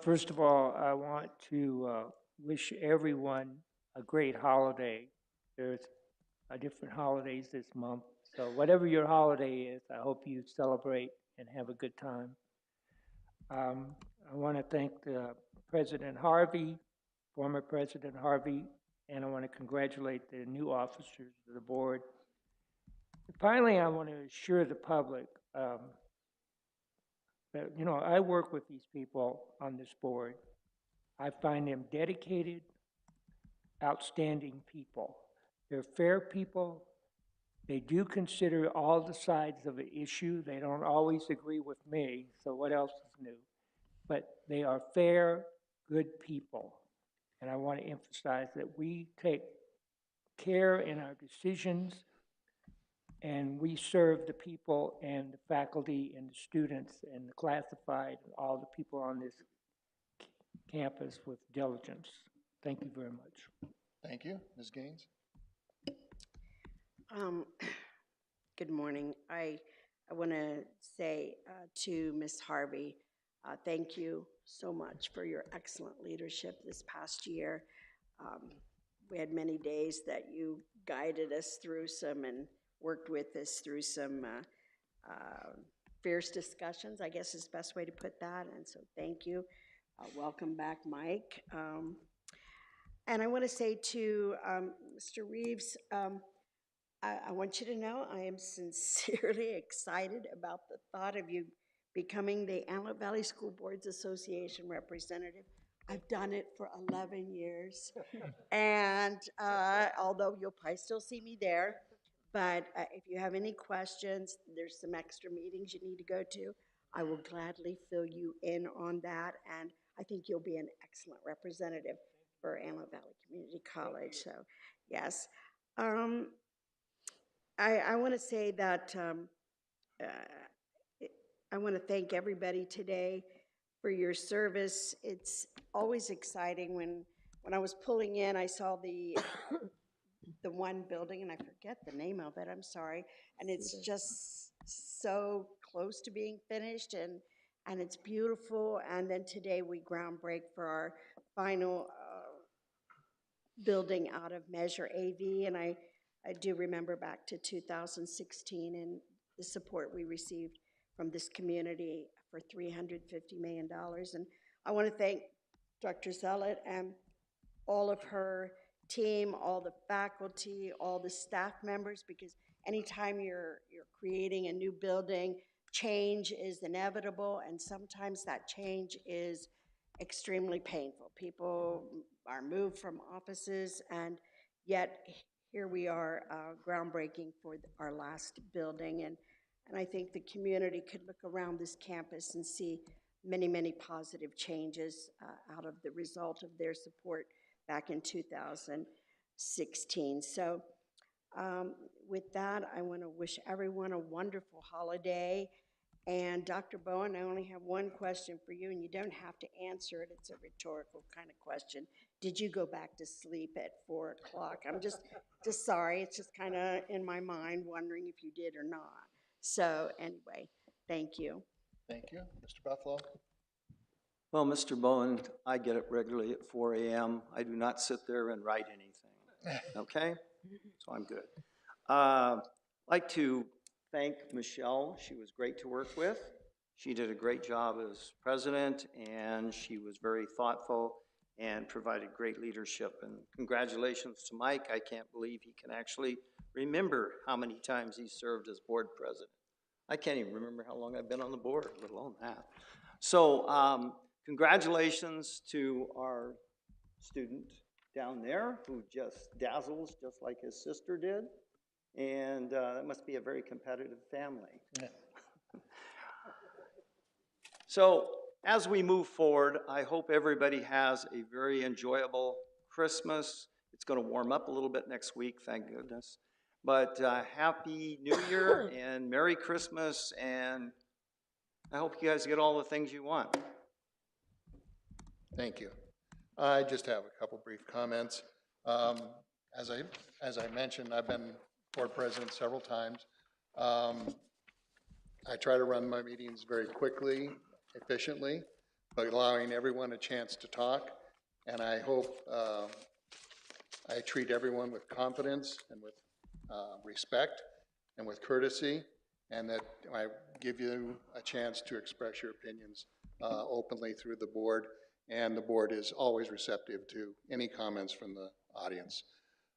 First of all, I want to wish everyone a great holiday. There's different holidays this month, so whatever your holiday is, I hope you celebrate and have a good time. I want to thank President Harvey, former President Harvey, and I want to congratulate the new officers of the board. Finally, I want to assure the public that, you know, I work with these people on this board. I find them dedicated, outstanding people. They're fair people. They do consider all the sides of the issue. They don't always agree with me, so what else is new? But they are fair, good people. And I want to emphasize that we take care in our decisions and we serve the people and the faculty and the students and the classified and all the people on this campus with diligence. Thank you very much. Thank you. Ms. Gaines? Good morning. I want to say to Ms. Harvey, thank you so much for your excellent leadership this past year. We had many days that you guided us through some and worked with us through some fierce discussions, I guess is the best way to put that. And so thank you. Welcome back, Mike. And I want to say to Mr. Reeves, I want you to know I am sincerely excited about the thought of you becoming the Antelope Valley School Boards Association representative. I've done it for 11 years, and although you'll probably still see me there, but if you have any questions, there's some extra meetings you need to go to. I will gladly fill you in on that, and I think you'll be an excellent representative for Antelope Valley Community College. So, yes. I want to say that I want to thank everybody today for your service. It's always exciting when I was pulling in, I saw the one building, and I forget the name of it, I'm sorry, and it's just so close to being finished, and it's beautiful. And then today we ground break for our final building out of Measure AV, and I do remember back to 2016 and the support we received from this community for $350 million. And I want to thank Dr. Zealot and all of her team, all the faculty, all the staff members, because anytime you're creating a new building, change is inevitable, and sometimes that change is extremely painful. People are moved from offices, and yet here we are groundbreaking for our last building. And I think the community could look around this campus and see many, many positive changes out of the result of their support back in 2016. So with that, I want to wish everyone a wonderful holiday. And Dr. Bowen, I only have one question for you, and you don't have to answer it. It's a rhetorical kind of question. Did you go back to sleep at 4 o'clock? I'm just sorry. It's just kind of in my mind, wondering if you did or not. So anyway, thank you. Thank you. Mr. Buffalo? Well, Mr. Bowen, I get up regularly at 4 a.m. I do not sit there and write anything, okay? So I'm good. I'd like to thank Michelle. She was great to work with. She did a great job as president, and she was very thoughtful and provided great leadership. And congratulations to Mike. I can't believe he can actually remember how many times he served as board president. I can't even remember how long I've been on the board, let alone that. So congratulations to our student down there who just dazzles just like his sister did. And that must be a very competitive family. Yeah. So as we move forward, I hope everybody has a very enjoyable Christmas. It's going to warm up a little bit next week, thank goodness. But Happy New Year and Merry Christmas, and I hope you guys get all the things you want. Thank you. I just have a couple brief comments. As I mentioned, I've been board president several times. I try to run my meetings very quickly, efficiently, but allowing everyone a chance to talk. And I hope I treat everyone with confidence and with respect and with courtesy, and that I give you a chance to express your opinions openly through the board, and the board is always receptive to any comments from the audience.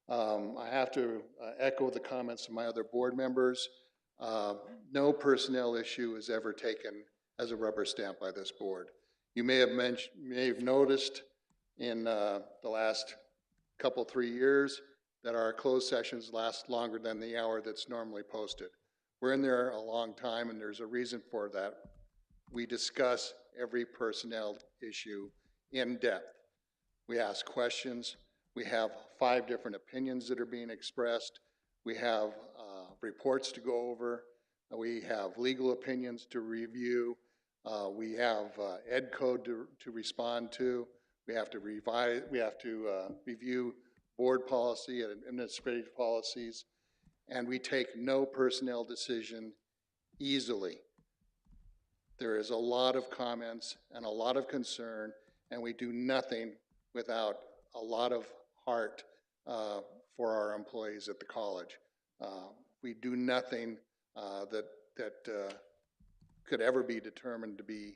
I have to echo the comments of my other board members. No personnel issue is ever taken as a rubber stamp by this board. You may have noticed in the last couple, 3 years that our closed sessions last longer than the hour that's normally posted. We're in there a long time, and there's a reason for that. We discuss every personnel issue in depth. We ask questions. We have 5 different opinions that are being expressed. We have reports to go over. We have legal opinions to review. We have ed code to respond to. We have to revise. We have to review board policy and administrative policies. And we take no personnel decision easily. There is a lot of comments and a lot of concern, and we do nothing without a lot of heart for our employees at the college. We do nothing that could ever be determined to be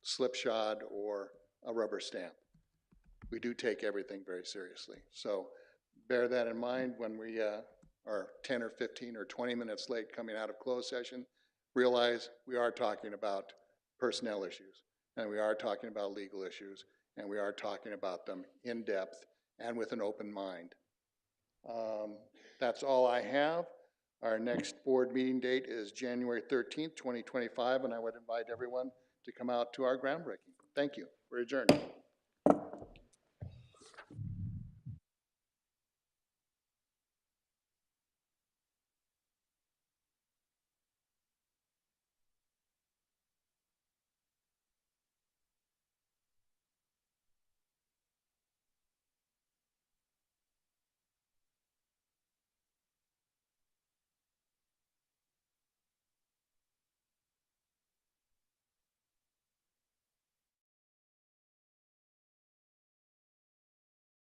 slipshod or a rubber stamp. We do take everything very seriously. So bear that in mind when we are 10 or 15 or 20 minutes late coming out of closed session. Realize we are talking about personnel issues, and we are talking about legal issues, and we are talking about them in depth and with an open mind. That's all I have. Our next board meeting date is January 13th, 2025, and I would invite everyone to come out to our groundbreaking. Thank you. We're adjourned.